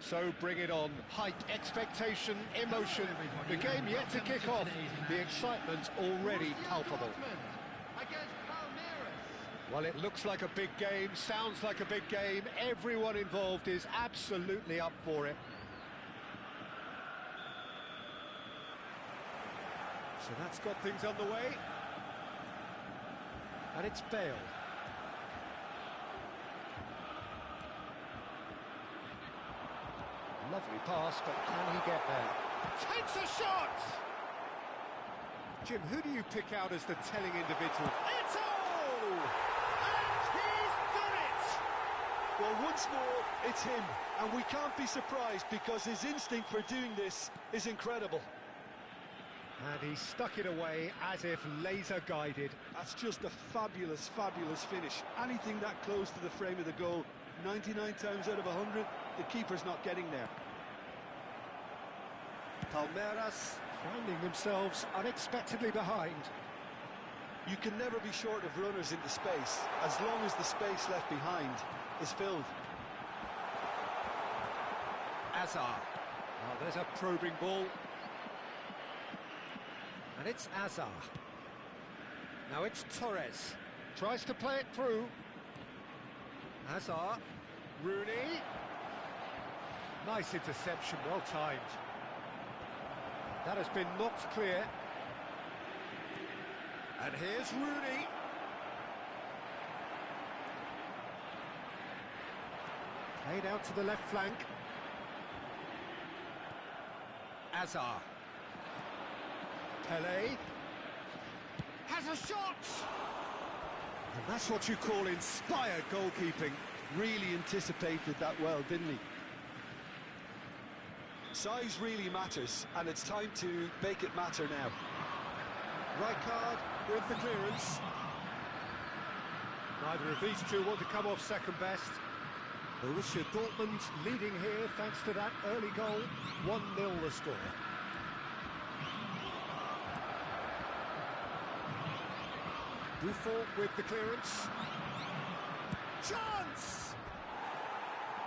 So bring it on. Hype, expectation, emotion. The game yet to kick off. The excitement already palpable. Well, it looks like a big game, sounds like a big game. Everyone involved is absolutely up for it. So that's got things underway. And it's Bale. Lovely pass, but can he get there? Takes a shot! Jim, who do you pick out as the telling individual? Eto'o! And he's done it! Well, once more, it's him. And we can't be surprised because his instinct for doing this is incredible. And he stuck it away as if laser-guided. That's just a fabulous, fabulous finish. Anything that close to the frame of the goal, 99 times out of 100, the keeper's not getting there. Palmeiras finding themselves unexpectedly behind. You can never be short of runners into space, as long as the space left behind is filled. Azar. Oh, there's a probing ball. And it's Azar. Now it's Torres. Tries to play it through. Azar. Rooney. Nice interception, well timed. That has been knocked clear. And here's Rooney. Played out to the left flank. Azar. Pele. Has a shot! And that's what you call inspired goalkeeping. Really anticipated that well, didn't he? Size really matters, and it's time to make it matter now. Rijkaard with the clearance. Neither of these two want to come off second best. Borussia Dortmund leading here thanks to that early goal. 1-0 the score. Buffon with the clearance. Chance!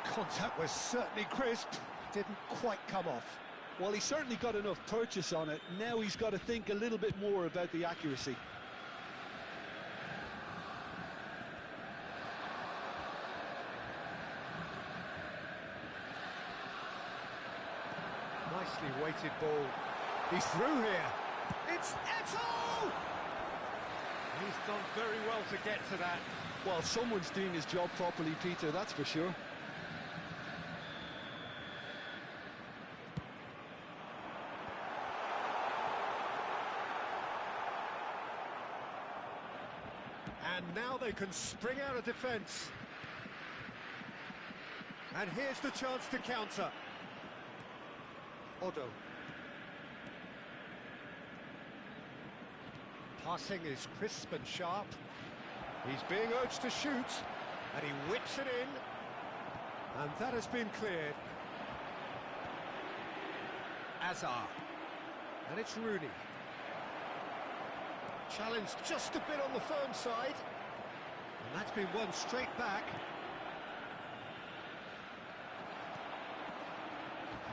Contact was certainly crisp. Didn't quite come off. Well, he certainly got enough purchase on it. Now he's got to think a little bit more about the accuracy. Nicely weighted ball. He's through here. It's Eto'o! He's done very well to get to that. Well, someone's doing his job properly, Peter, that's for sure. And now they can spring out of defence. And here's the chance to counter. Odo. Passing is crisp and sharp. He's being urged to shoot, and he whips it in. And that has been cleared. Azar. And it's Rooney. Challenge just a bit on the firm side. And that's been won straight back.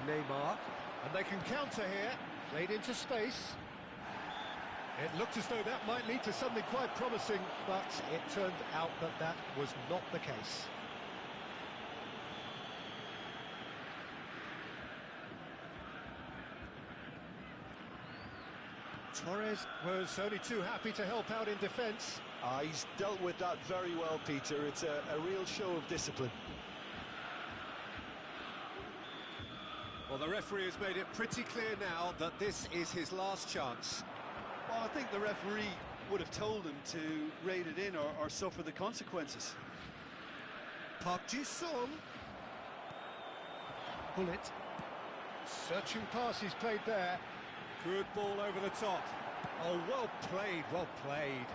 Neymar. And they can counter here. Played into space. It looked as though that might lead to something quite promising, but it turned out that that was not the case. Torres was only too happy to help out in defence. He's dealt with that very well, Peter. It's a real show of discipline. Well, the referee has made it pretty clear now that this is his last chance. Well, I think the referee would have told him to rein it in or suffer the consequences. Park Ji-sung. Bullet. Searching pass he's played there. Good ball over the top. Oh, well played, well played.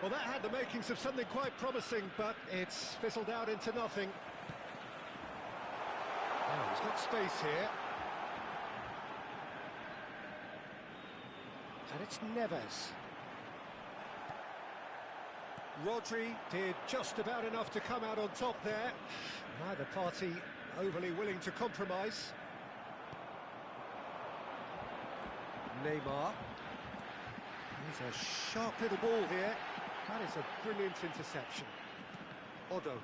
Well, that had the makings of something quite promising, but it's fizzled out into nothing. Now, he's got space here. And it's Neves. Rodri did just about enough to come out on top there. Neither party overly willing to compromise. Neymar. He's a sharp little ball here. That is a brilliant interception. Odo.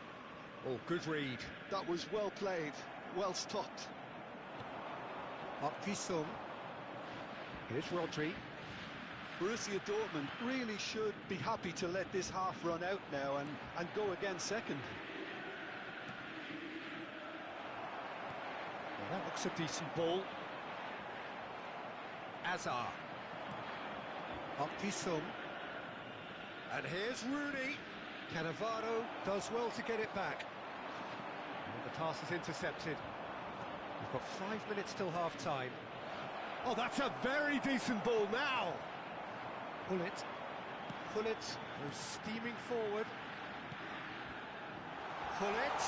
Oh, good read. That was well played, well stopped. Park Ji-sung. Here's Rodri. Borussia Dortmund really should be happy to let this half run out now and go again second. Well, that looks a decent ball. Azar. Park Ji-sung. And here's Rooney. Cannavaro does well to get it back. And the pass is intercepted. We've got 5 minutes till half-time. Oh, that's a very decent ball now. Gullit goes steaming forward. Gullit.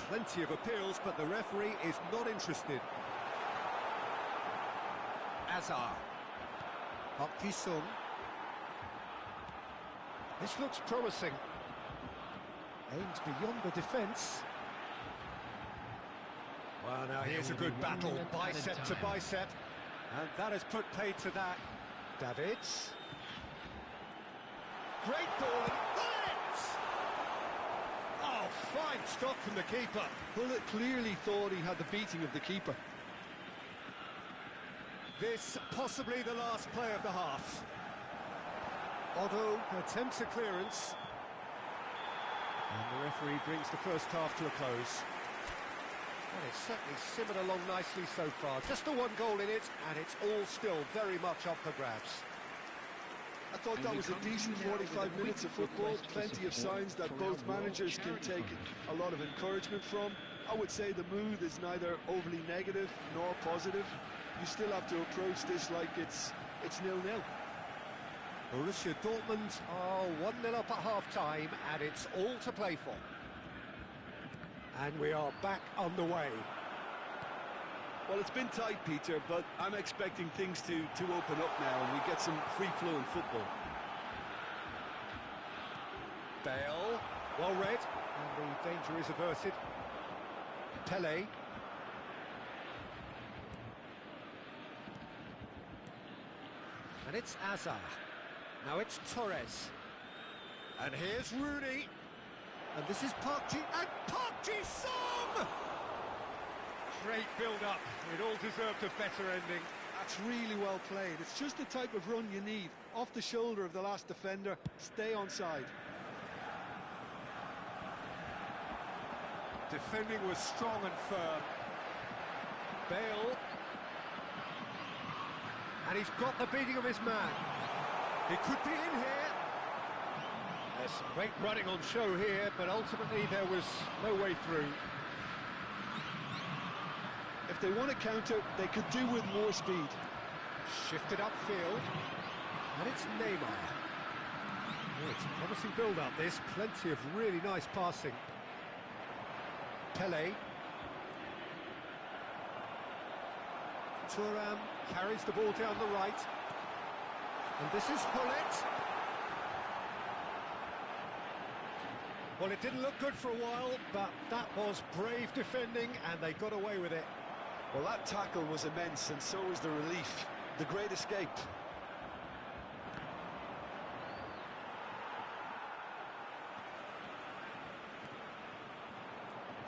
Plenty of appeals, but the referee is not interested. Azar. Park Ji-sung. This looks promising. Aims beyond the defence. Well, now here's a good battle, bicep to bicep. And that has put paid to that. Davids. Great ball, and Gullit! Oh, fine stop from the keeper. Gullit clearly thought he had the beating of the keeper. This possibly the last play of the half. Odo attempts a clearance. And the referee brings the first half to a close. Well, it's certainly simmered along nicely so far. Just the one goal in it, and it's all still very much up for grabs. I thought that was a decent 45 minutes of football. Plenty of signs that both managers can take a lot of encouragement from. I would say the mood is neither overly negative nor positive. You still have to approach this like it's 0-0. Borussia Dortmund are 1-0 up at half-time, and it's all to play for. And we are back underway. Well, it's been tight, Peter, but I'm expecting things to open up now and we get some free-flowing football. Bale, well read, and the danger is averted. Pele. And it's Azar. Now it's Torres. And here's Rooney. And this is Park Ji-sung! Great build-up. It all deserved a better ending. That's really well played. It's just the type of run you need. Off the shoulder of the last defender, stay onside. Defending was strong and firm. Bale. And he's got the beating of his man. He could be in here. There's some great running on show here, but ultimately there was no way through. If they want to counter, they could do with more speed. Shifted upfield. And it's Neymar. Oh, it's a promising build-up, this. Plenty of really nice passing. Pele. Thuram carries the ball down the right. And this is Gullit. Well, it didn't look good for a while, but that was brave defending, and they got away with it. Well, that tackle was immense, and so was the relief. The great escape.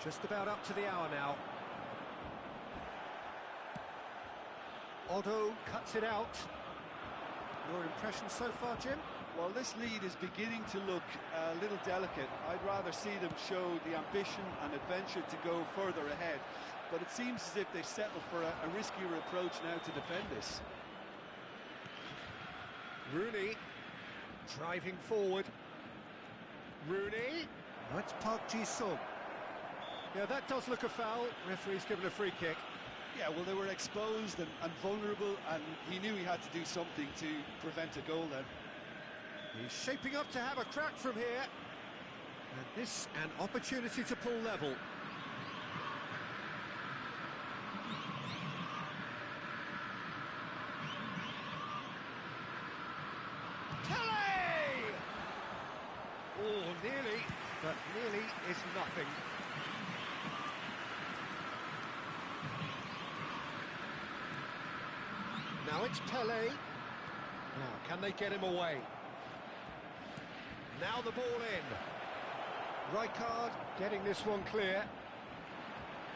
Just about up to the hour now. Odo cuts it out. Your impression so far, Jim? Well, this lead is beginning to look a little delicate. I'd rather see them show the ambition and adventure to go further ahead. But it seems as if they settle for a riskier approach now to defend this. Rooney driving forward. Rooney. That's Park Ji-sung. Yeah, that does look a foul. Referee's given a free kick. Yeah, well, they were exposed and vulnerable, and he knew he had to do something to prevent a goal then. He's shaping up to have a crack from here. And this an opportunity to pull level. Pele! Oh, nearly. but nearly is nothing. Now it's Pelé. Now, can they get him away? Now the ball in. Rijkaard getting this one clear.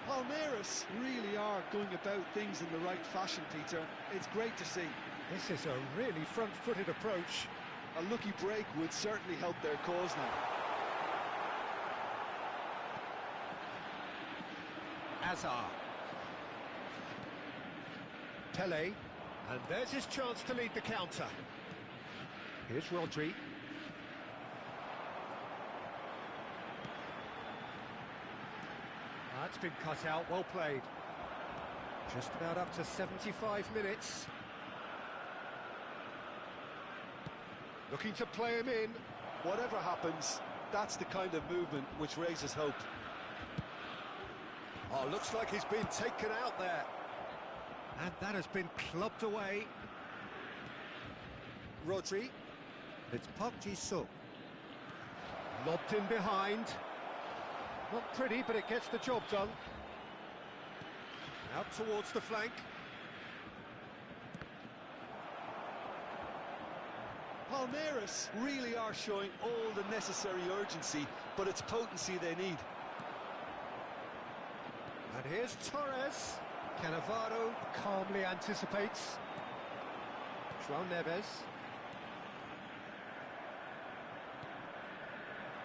Palmeiras really are going about things in the right fashion, Peter. It's great to see. This is a really front-footed approach. A lucky break would certainly help their cause now. Azar. Pelé. And there's his chance to lead the counter. Here's Rodri. That's been cut out, well played. Just about up to 75 minutes. Looking to play him in. Whatever happens, that's the kind of movement which raises hope. Oh, looks like he's been taken out there. And that has been clubbed away. Rodri. It's Park Ji-sung. Lobbed in behind. Not pretty, but it gets the job done. Out towards the flank. Palmeiras really are showing all the necessary urgency, but it's potency they need. And here's Torres. Cannavaro calmly anticipates. João Neves.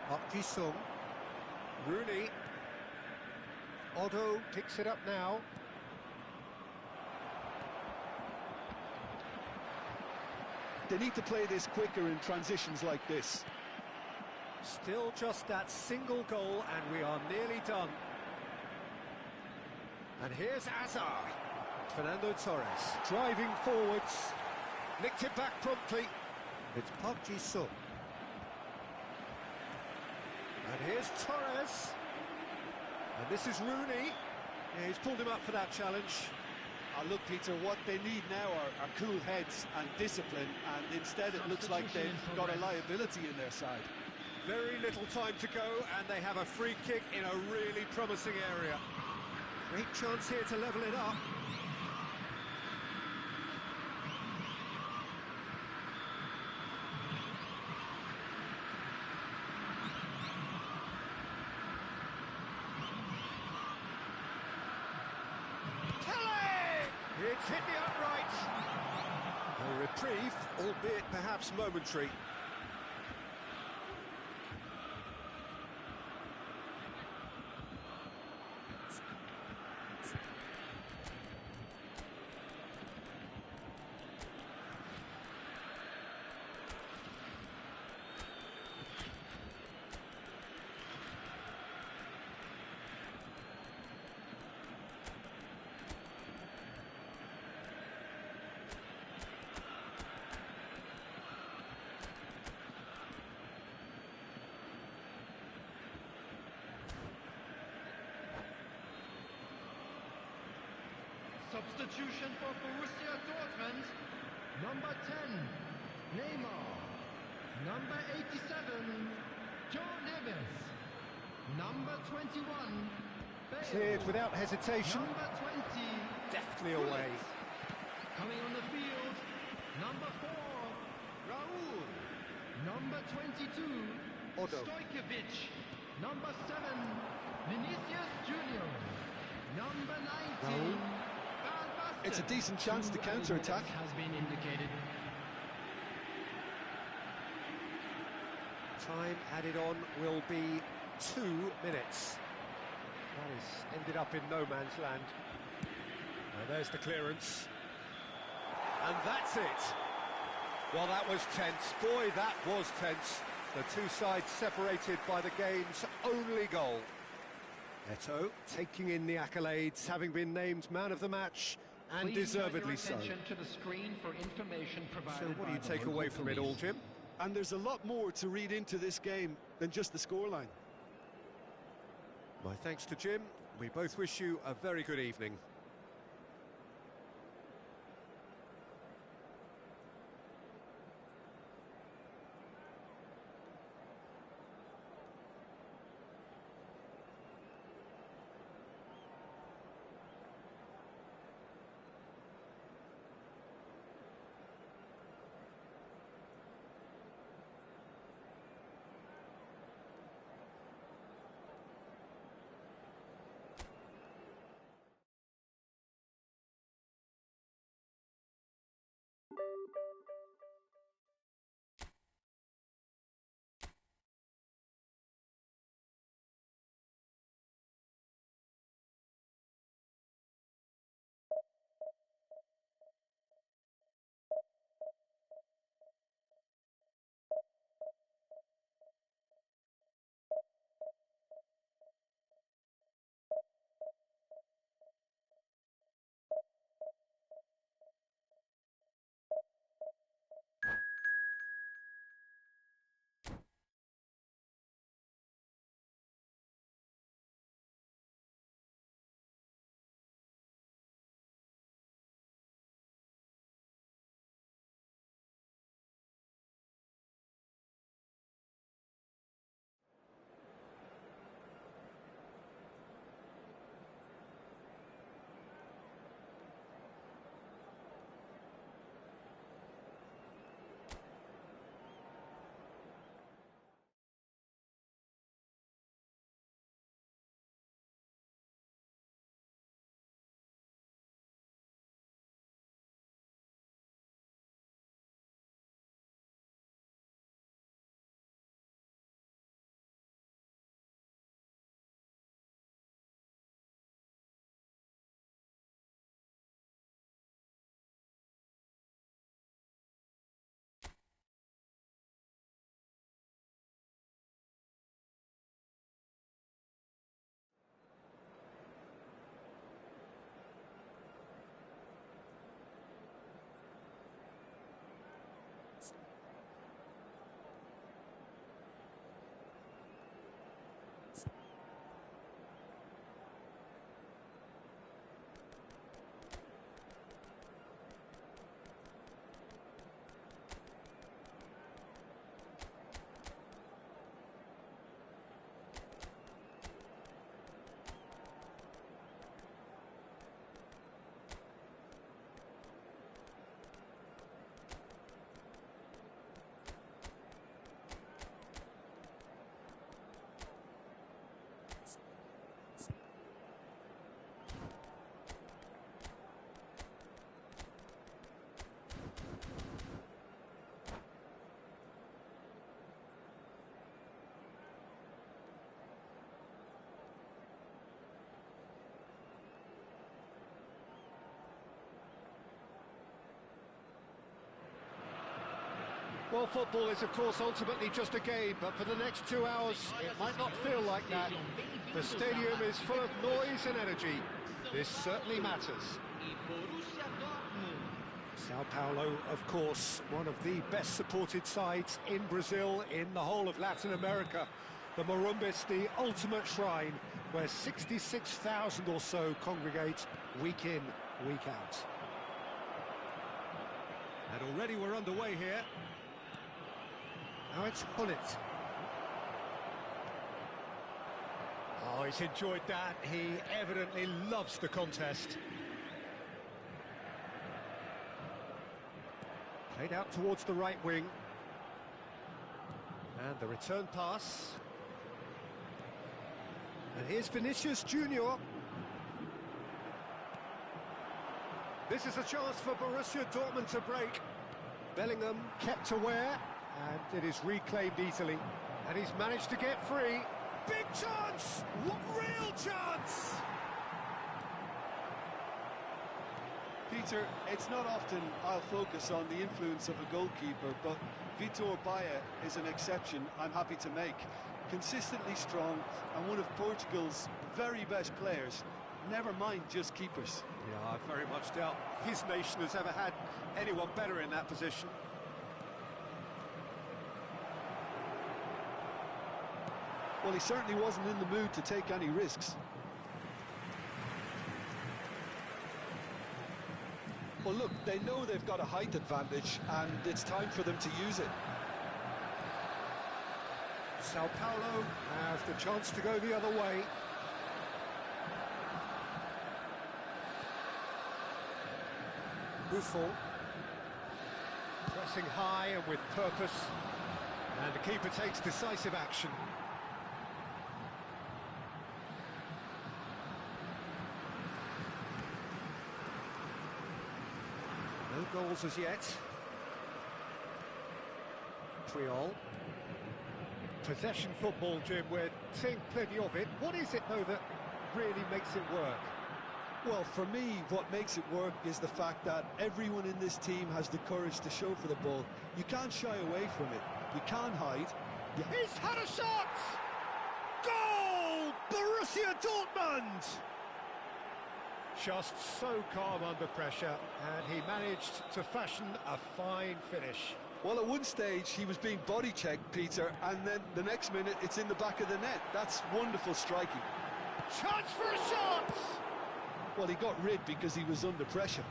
Park Ji-sung. Rooney. Otto picks it up now. They need to play this quicker in transitions like this. Still just that single goal and we are nearly done. And here's Azar. Fernando Torres driving forwards. Nicked it back promptly. It's Park Ji-sung. And here's Torres. And this is Rooney. Yeah, he's pulled him up for that challenge. Look, Peter, what they need now are cool heads and discipline, and instead it looks like they've got a liability in their side. Very little time to go, and they have a free kick in a really promising area. Great chance here to level it up. It's hit the upright. A reprieve, albeit perhaps momentary. Substitution for Borussia Dortmund. Number 10, Neymar. Number 87, João Neves. Number 21, Bale. Cleared without hesitation. Number 20, Deftly away. coming on the field. Number 4, Raul. Number 22, Otto. Stojkovic. Number 7, Vinicius Junior. Number 19. Raul. It's a decent chance to counter-attack. Has been indicated. Time added on will be 2 minutes. That has ended up in no man's land. Now there's the clearance. And that's it. Well, that was tense. Boy, that was tense. The two sides separated by the game's only goal. Eto'o taking in the accolades, having been named man of the match, and Please deservedly turn so. your attention to the screen for information provided So what do you by the take local away from it all, police. Jim? And there's a lot more to read into this game than just the scoreline. My thanks to Jim. We both wish you a very good evening. Well, football is, of course, ultimately just a game, but for the next 2 hours, it might not feel like that. The stadium is full of noise and energy. This certainly matters. Sao Paulo, of course, one of the best supported sides in Brazil, in the whole of Latin America. The Morumbis, the ultimate shrine, where 66,000 or so congregate week in, week out. And already we're underway here. Now it's Hullet. Oh, he's enjoyed that. He evidently loves the contest. Played out towards the right wing. And the return pass. And here's Vinicius Junior. This is a chance for Borussia Dortmund to break. Bellingham kept aware, and it is reclaimed easily. And he's managed to get free. Big chance! What real chance! Peter, it's not often I'll focus on the influence of a goalkeeper, but Vitor Baia is an exception I'm happy to make. Consistently strong and one of Portugal's very best players. Never mind just keepers. Yeah, I very much doubt his nation has ever had anyone better in that position. Well, he certainly wasn't in the mood to take any risks. Well, look, they know they've got a height advantage, and it's time for them to use it. Sao Paulo have the chance to go the other way. Buffon. Pressing high and with purpose. And the keeper takes decisive action. No goals as yet. Triol. Possession football, Jim, we're seeing plenty of it. What is it, though, that really makes it work? Well, for me, what makes it work is the fact that everyone in this team has the courage to show for the ball. You can't shy away from it. You can't hide. He's had a shot! Goal! Borussia Dortmund! Just so calm under pressure, and he managed to fashion a fine finish. Well, at one stage, he was being body-checked, Peter, and then the next minute, it's in the back of the net. That's wonderful striking. Chance for a shot! Well, he got rid because he was under pressure.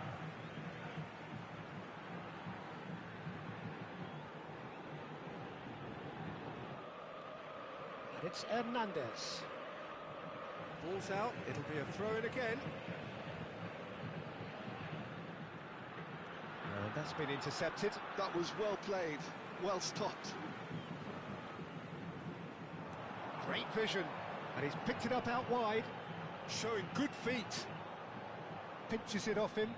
And it's Hernandez. Ball's out, it'll be a throw-in again. And that's been intercepted. That was well played, well stopped. Great vision, and he's picked it up out wide, showing good feet. Pinches it off him.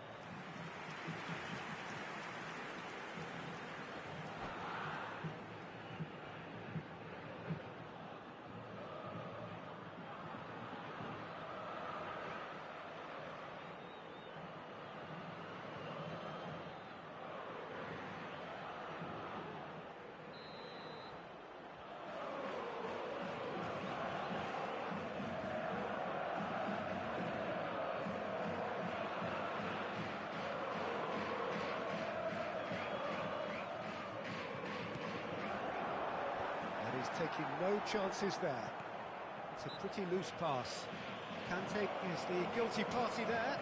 He's taking no chances there. It's a pretty loose pass. Kante is the guilty party there.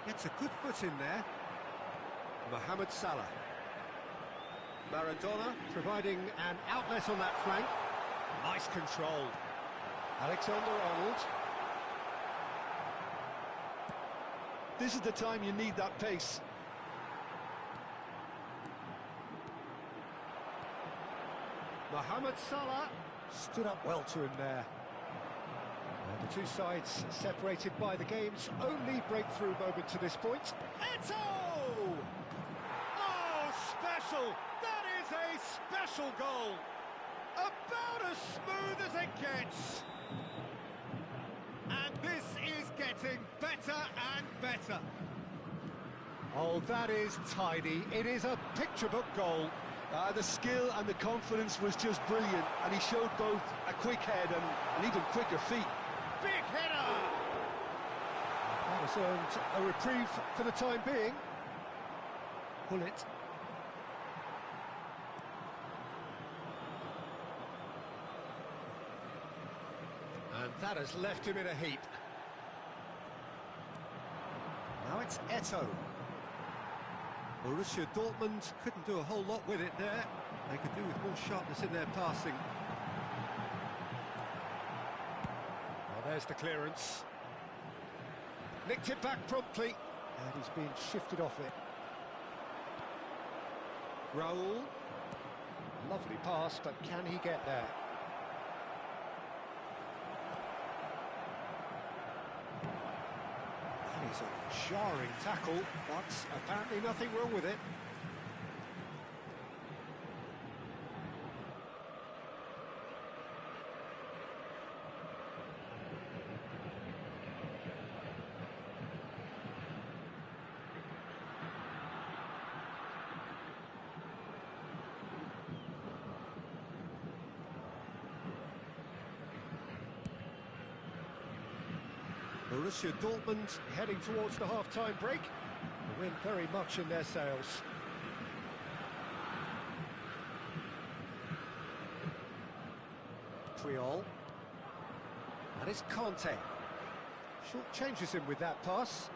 Gets a good foot in there. Mohamed Salah. Maradona providing an outlet on that flank. Nice control. Alexander-Arnold. This is the time you need that pace. Mohamed Salah stood up well to him there. And the two sides separated by the game's only breakthrough moment to this point. Eto! Special! That is a special goal! About as smooth as it gets! And this is getting better and better. Oh, that is tidy. It is a picture book goal. The skill and the confidence was just brilliant, and he showed both a quick head and even quicker feet. Big header! That has earned a reprieve for the time being. Pull it. And that has left him in a heap. Now it's Eto. Borussia Dortmund couldn't do a whole lot with it there. They could do with more sharpness in their passing. Well, there's the clearance. Nicked it back promptly, and he's been shifted off it. Raul. Lovely pass, but can he get there? That is a jarring tackle, but apparently nothing wrong with it. Borussia Dortmund heading towards the half-time break. The wind very much in their sails. Triol. And it's Kante. Short changes him with that pass.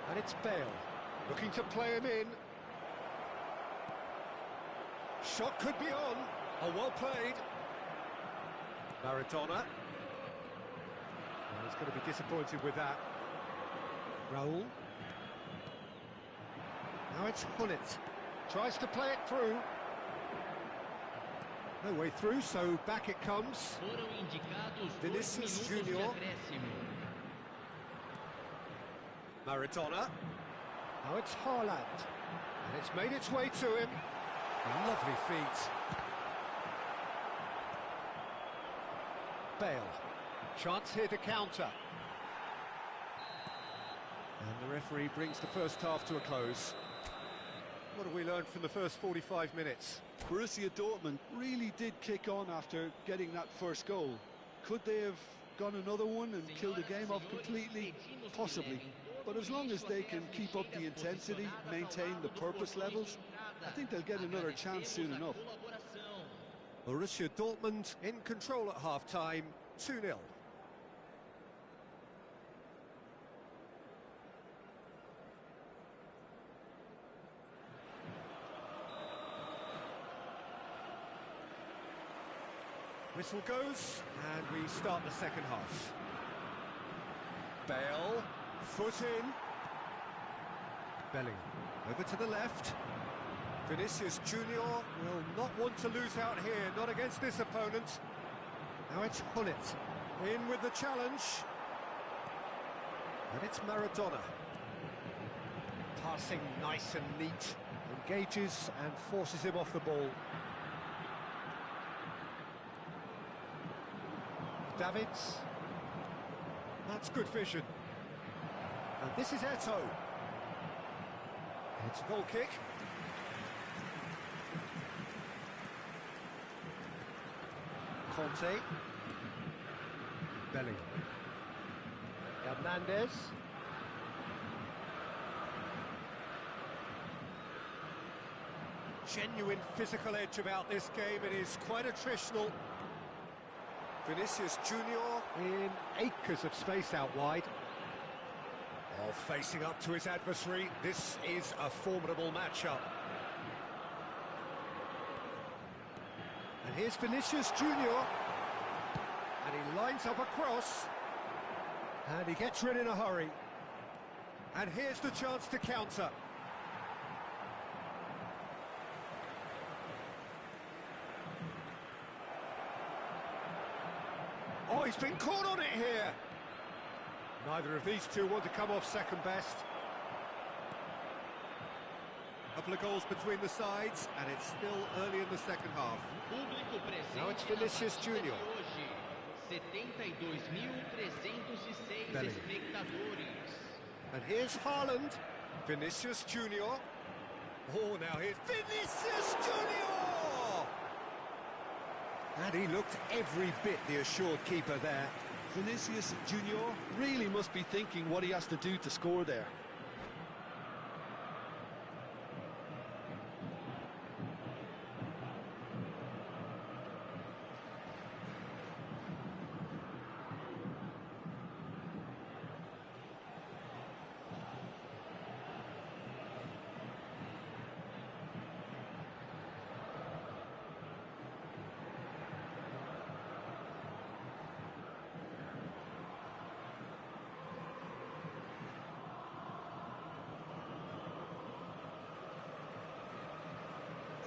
And it's Bale. Looking to play him in. Shot could be on. Oh, well played. Maradona. He's going to be disappointed with that. Raul. Now it's Hullet. Tries to play it through. No way through, so back it comes. Foram indicados 2 Vinicius minutos de Junior. acréscimo. Maradona. Now it's Haaland. And it's made its way to him. Lovely feet. Bale. Chance here to counter. And the referee brings the first half to a close. What have we learned from the first 45 minutes? Borussia Dortmund really did kick on after getting that first goal. Could they have gone another one and killed the game off completely? Possibly. But as long as they can keep up the intensity, maintain the purpose levels, I think they'll get another chance soon enough. Borussia Dortmund in control at half-time, 2-0. Whistle goes, and we start the second half. Bale, foot in. Bellingham, over to the left. Vinicius Junior will not want to lose out here, not against this opponent. Now it's Hullet, in with the challenge. And it's Maradona. Passing nice and neat, engages and forces him off the ball. Davids. That's good vision. And this is Eto'o. It's a goal kick. Conte. Bellingham. Hernandez. Genuine physical edge about this game. It is quite attritional. Vinicius Junior in acres of space out wide. Oh, facing up to his adversary. This is a formidable matchup. And here's Vinicius Junior. And he lines up a cross. And he gets rid in a hurry. And here's the chance to counter. Oh, he's been caught on it here. Neither of these two want to come off second best. Couple of goals between the sides, and it's still early in the second half. Now it's Vinicius Junior. Bellingham. And here's Haaland. Vinicius Junior. Oh, now here's Vinicius Junior! And he looked every bit the assured keeper there. Vinicius Junior really must be thinking what he has to do to score there.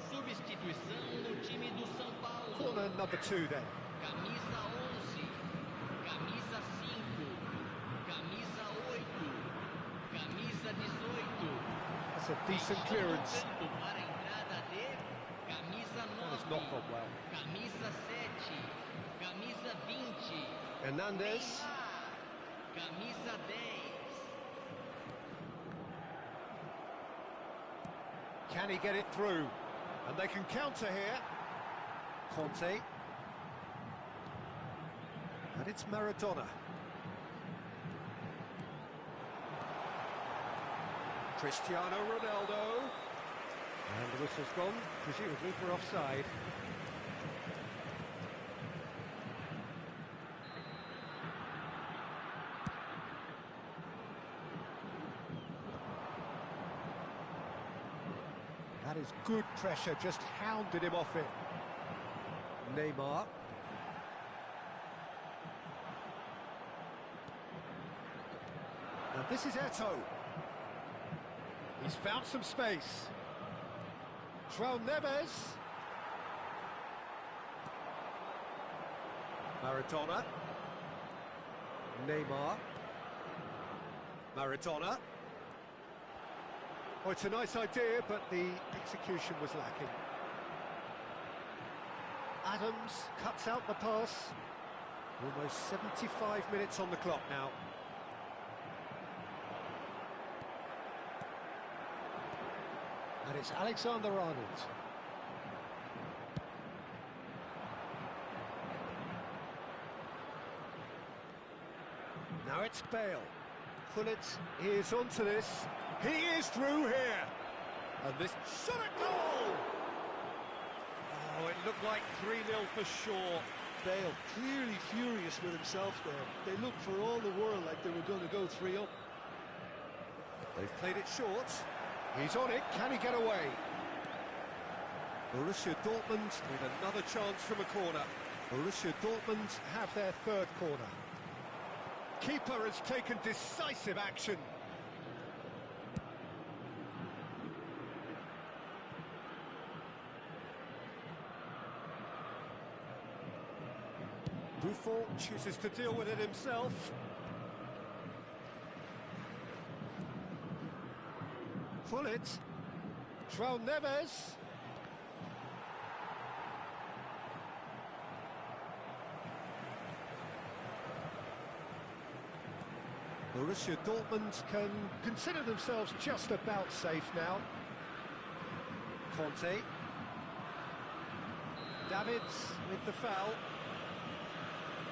Substituição no time do São Paulo. Corner number 2 then. Camisa 11, camisa 5, camisa 8, camisa 18. That's a decent clearance. Para a entrada de camisa 9, That has not gone well. camisa 7, camisa 20. Hernandez. Camisa 10. Can he get it through? And they can counter here. Conte. And it's Maradona. Cristiano Ronaldo. And the whistle's gone, presumably for offside. That is good pressure, just hounded him off it. Neymar. And This is Eto. He's found some space. Neves. Maradona. Neymar. Maradona. Oh, it's a nice idea, but the execution was lacking. Adams cuts out the pass. Almost 75 minutes on the clock now. And it's Alexander-Arnold. Now it's Bale. Pullet is onto this. He is through here. And this shot at goal! Oh, it looked like 3-0 for sure. Bale clearly furious with himself there. They looked for all the world like they were going to go 3-up. They've played it short. He's on it. Can he get away? Borussia Dortmund with another chance from a corner. Borussia Dortmund have their third corner. Keeper has taken decisive action. Buffon chooses to deal with it himself. Pullet. Neves. Borussia Dortmund can consider themselves just about safe now. Conte. Davids with the foul.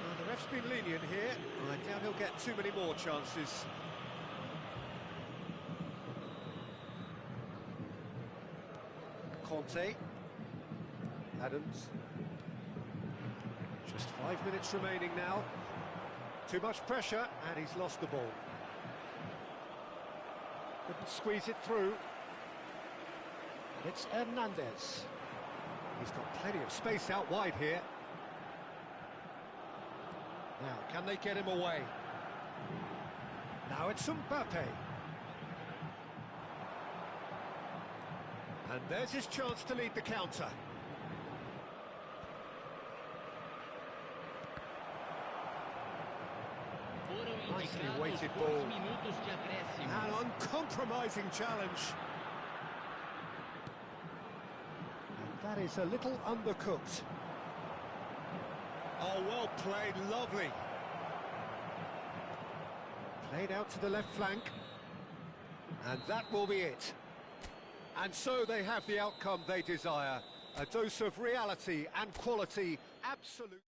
Well, the ref's been lenient here. I doubt he'll get too many more chances. Conte. Adams. Just 5 minutes remaining now. Too much pressure, and he's lost the ball. Couldn't squeeze it through. It's Hernandez. He's got plenty of space out wide here. Now, can they get him away? Now it's Mbappe. And there's his chance to lead the counter. Nicely weighted ball. An uncompromising challenge. And that is a little undercooked. Oh, well played, lovely. Played out to the left flank. And that will be it. And so they have the outcome they desire. A dose of reality and quality, absolute.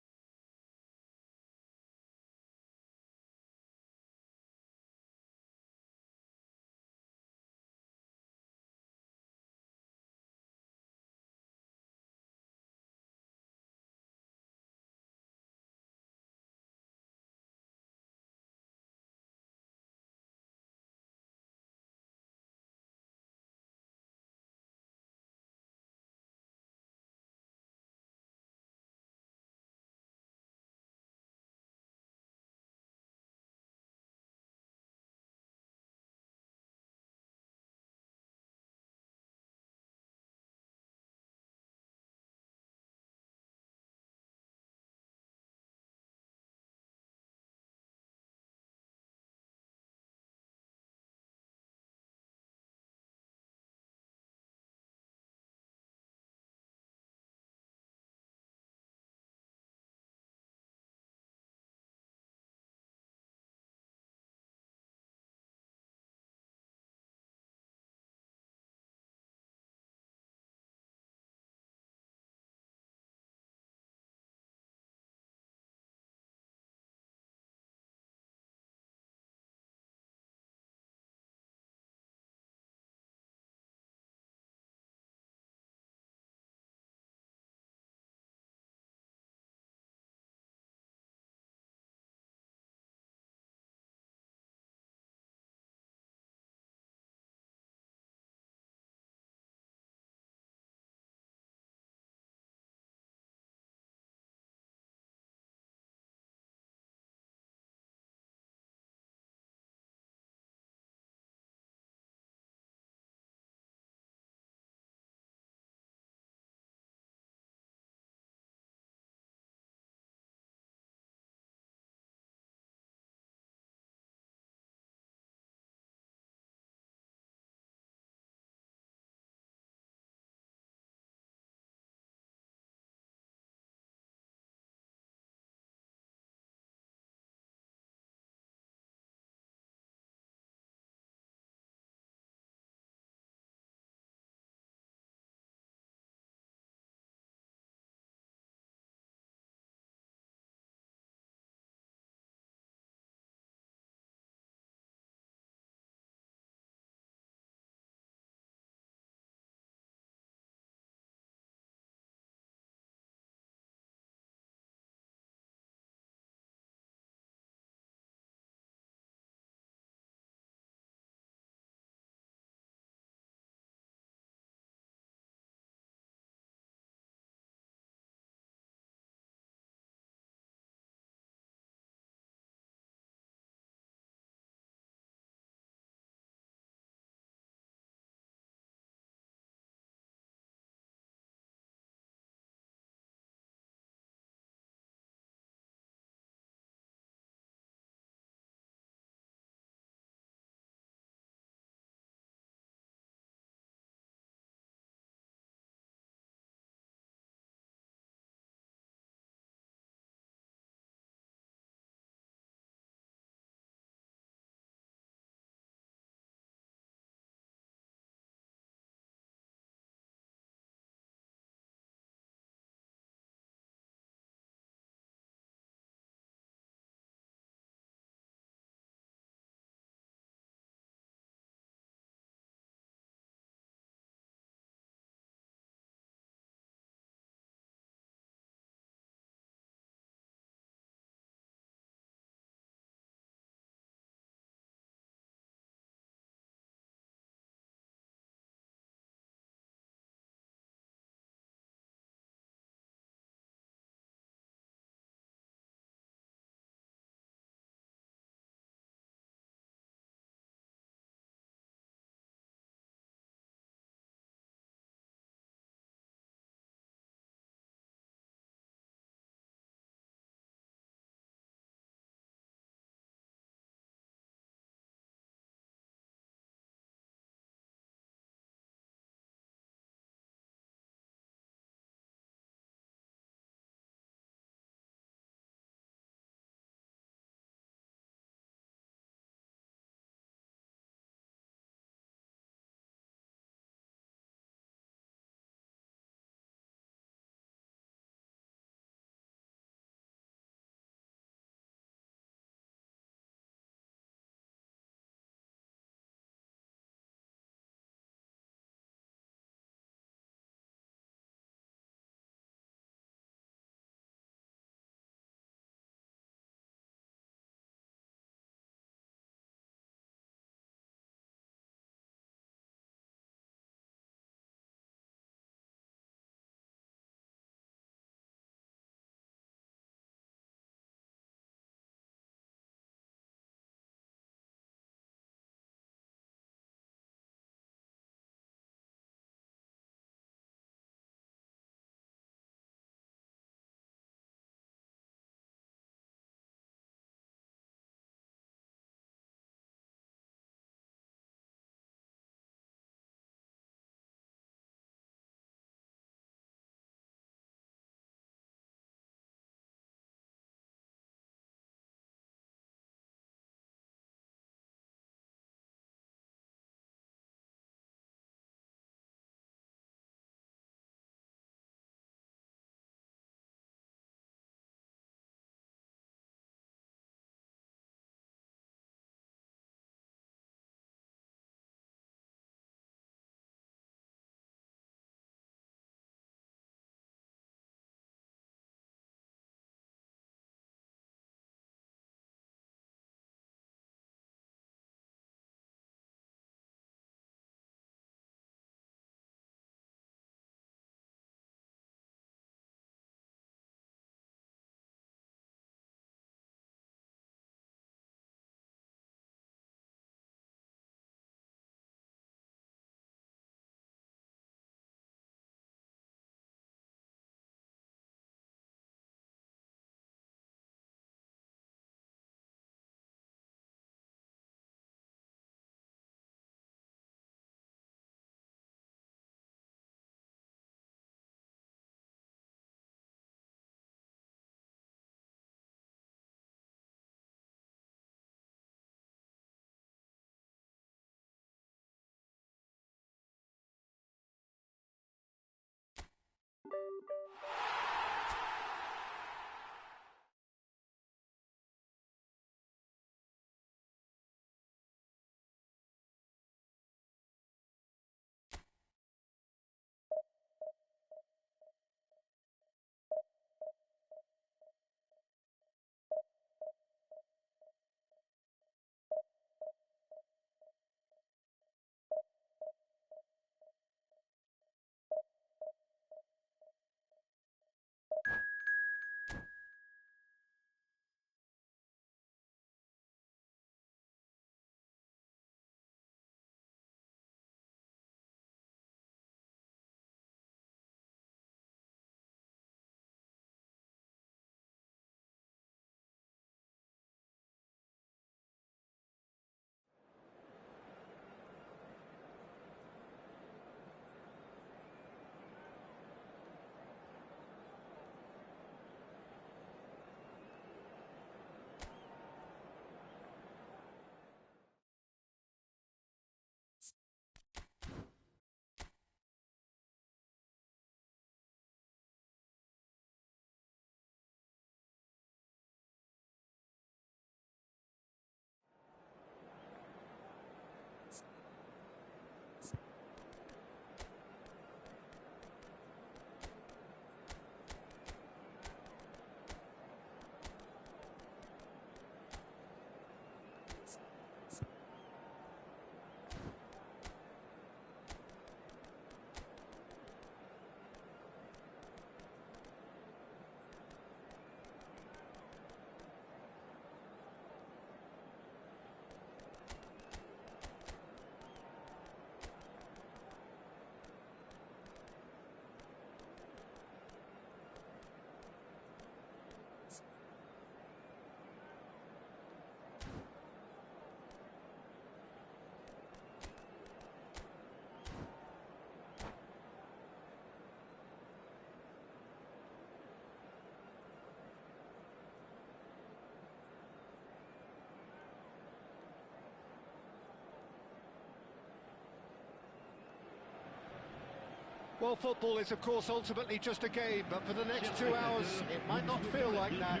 Well, football is, of course, ultimately just a game, but for the next 2 hours, it might not feel like that.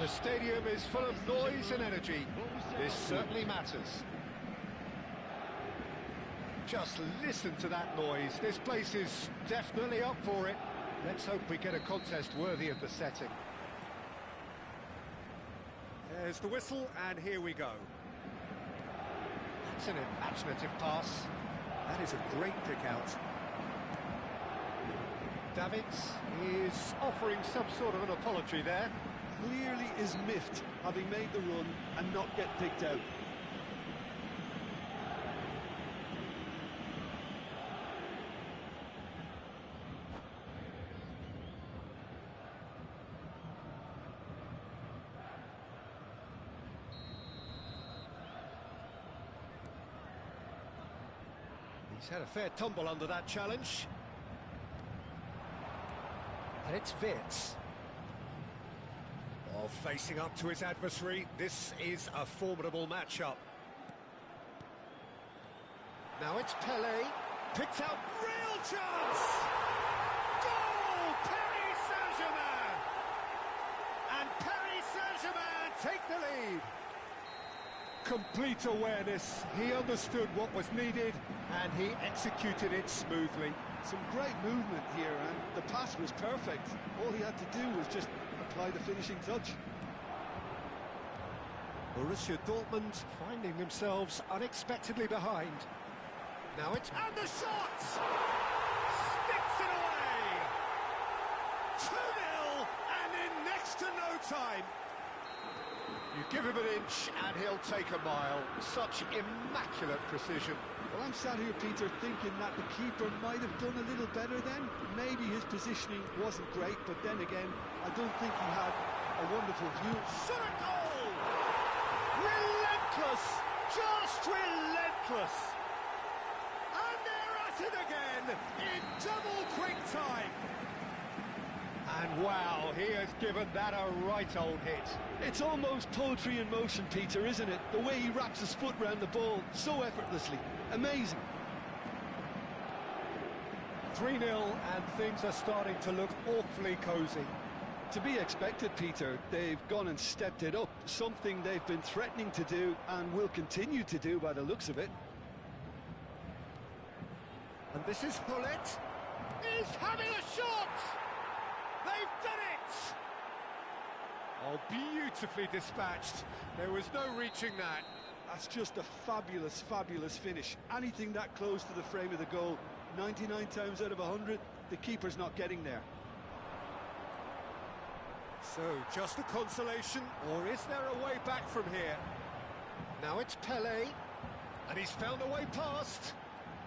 The stadium is full of noise and energy. This certainly matters. Just listen to that noise. This place is definitely up for it. Let's hope we get a contest worthy of the setting. There's the whistle, and here we go. That's an imaginative pass. That is a great pick out. Davids is offering some sort of an apology there. Clearly is miffed, having made the run and not get picked out. He's had a fair tumble under that challenge. And it's Wirtz. While facing up to his adversary, this is a formidable matchup. Now it's Pelé. Picked out, real chance! Goal! Paris Saint-Germain! And Paris Saint-Germain take the lead. Complete awareness. He understood what was needed and he executed it smoothly. Some great movement here, and the pass was perfect. All he had to do was just apply the finishing touch. Borussia Dortmund finding themselves unexpectedly behind. Now it's... And the shot! Sticks it away! 2-0, and in next to no time. You give him an inch and he'll take a mile. Such immaculate precision. Well, I'm sat here, Peter, thinking that the keeper might have done a little better then. Maybe his positioning wasn't great, but then again, I don't think he had a wonderful view. Shot a goal! Relentless! Just relentless! And they're at it again in double quick time. And wow, he has given that a right old hit. It's almost poetry in motion, Peter, isn't it? The way he wraps his foot round the ball so effortlessly. Amazing. 3-0, and things are starting to look awfully cosy. To be expected, Peter. They've gone and stepped it up, something they've been threatening to do and will continue to do by the looks of it. And this is Hullet. He's having a shot! They've done it! Oh, beautifully dispatched. There was no reaching that. That's just a fabulous, fabulous finish. Anything that close to the frame of the goal, 99 times out of 100, the keeper's not getting there. So, just a consolation, or is there a way back from here? Now it's Pele, and he's found a way past.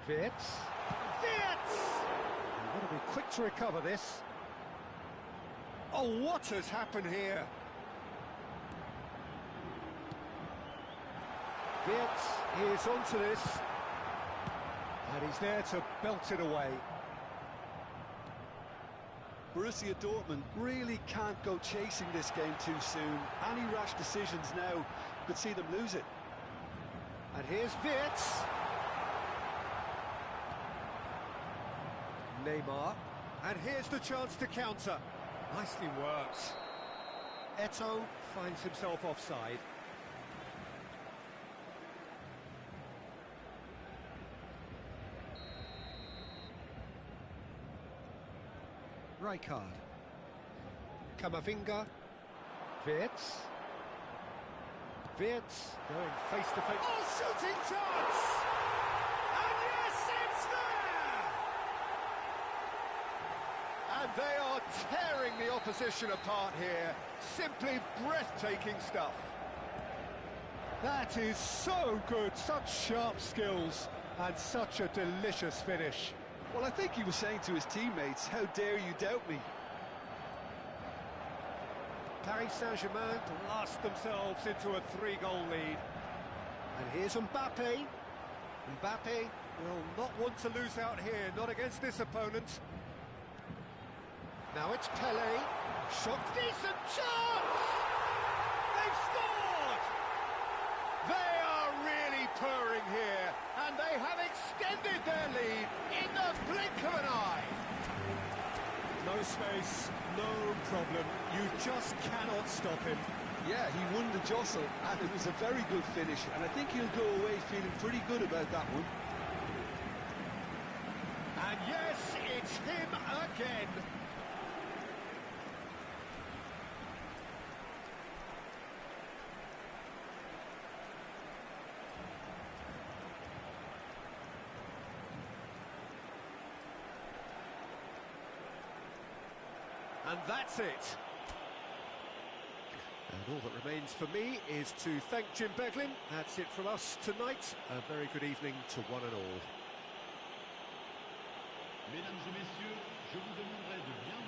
Wirtz. You've got to be quick to recover this. Oh, what has happened here? Wirtz is onto this, and he's there to belt it away. Borussia Dortmund really can't go chasing this game too soon. Any rash decisions now could see them lose it. And here's Wirtz. Neymar. And here's the chance to counter. Nicely worked. Eto'o finds himself offside. Rijkaard. Camavinga. Wirtz. Wirtz going face to face. Oh, shooting chance! And yes, it's there! And they are tearing the opposition apart here. Simply breathtaking stuff. That is so good. Such sharp skills and such a delicious finish. Well, I think he was saying to his teammates, how dare you doubt me? Paris Saint-Germain blast themselves into a 3-goal lead. And here's Mbappe. Mbappe will not want to lose out here, not against this opponent. Now it's Pele. Shot. Decent chance! They've scored! They are really purring here, and they have extended their lead in the blink of an eye. No space, no problem. You just cannot stop him. Yeah, he won the jostle, and it was a very good finish, and I think he'll go away feeling pretty good about that one. And yes, it's him again. And that's it. And all that remains for me is to thank Jim Beglin. That's it from us tonight. A very good evening to one and all. Mesdames et messieurs, je vous demanderai de bien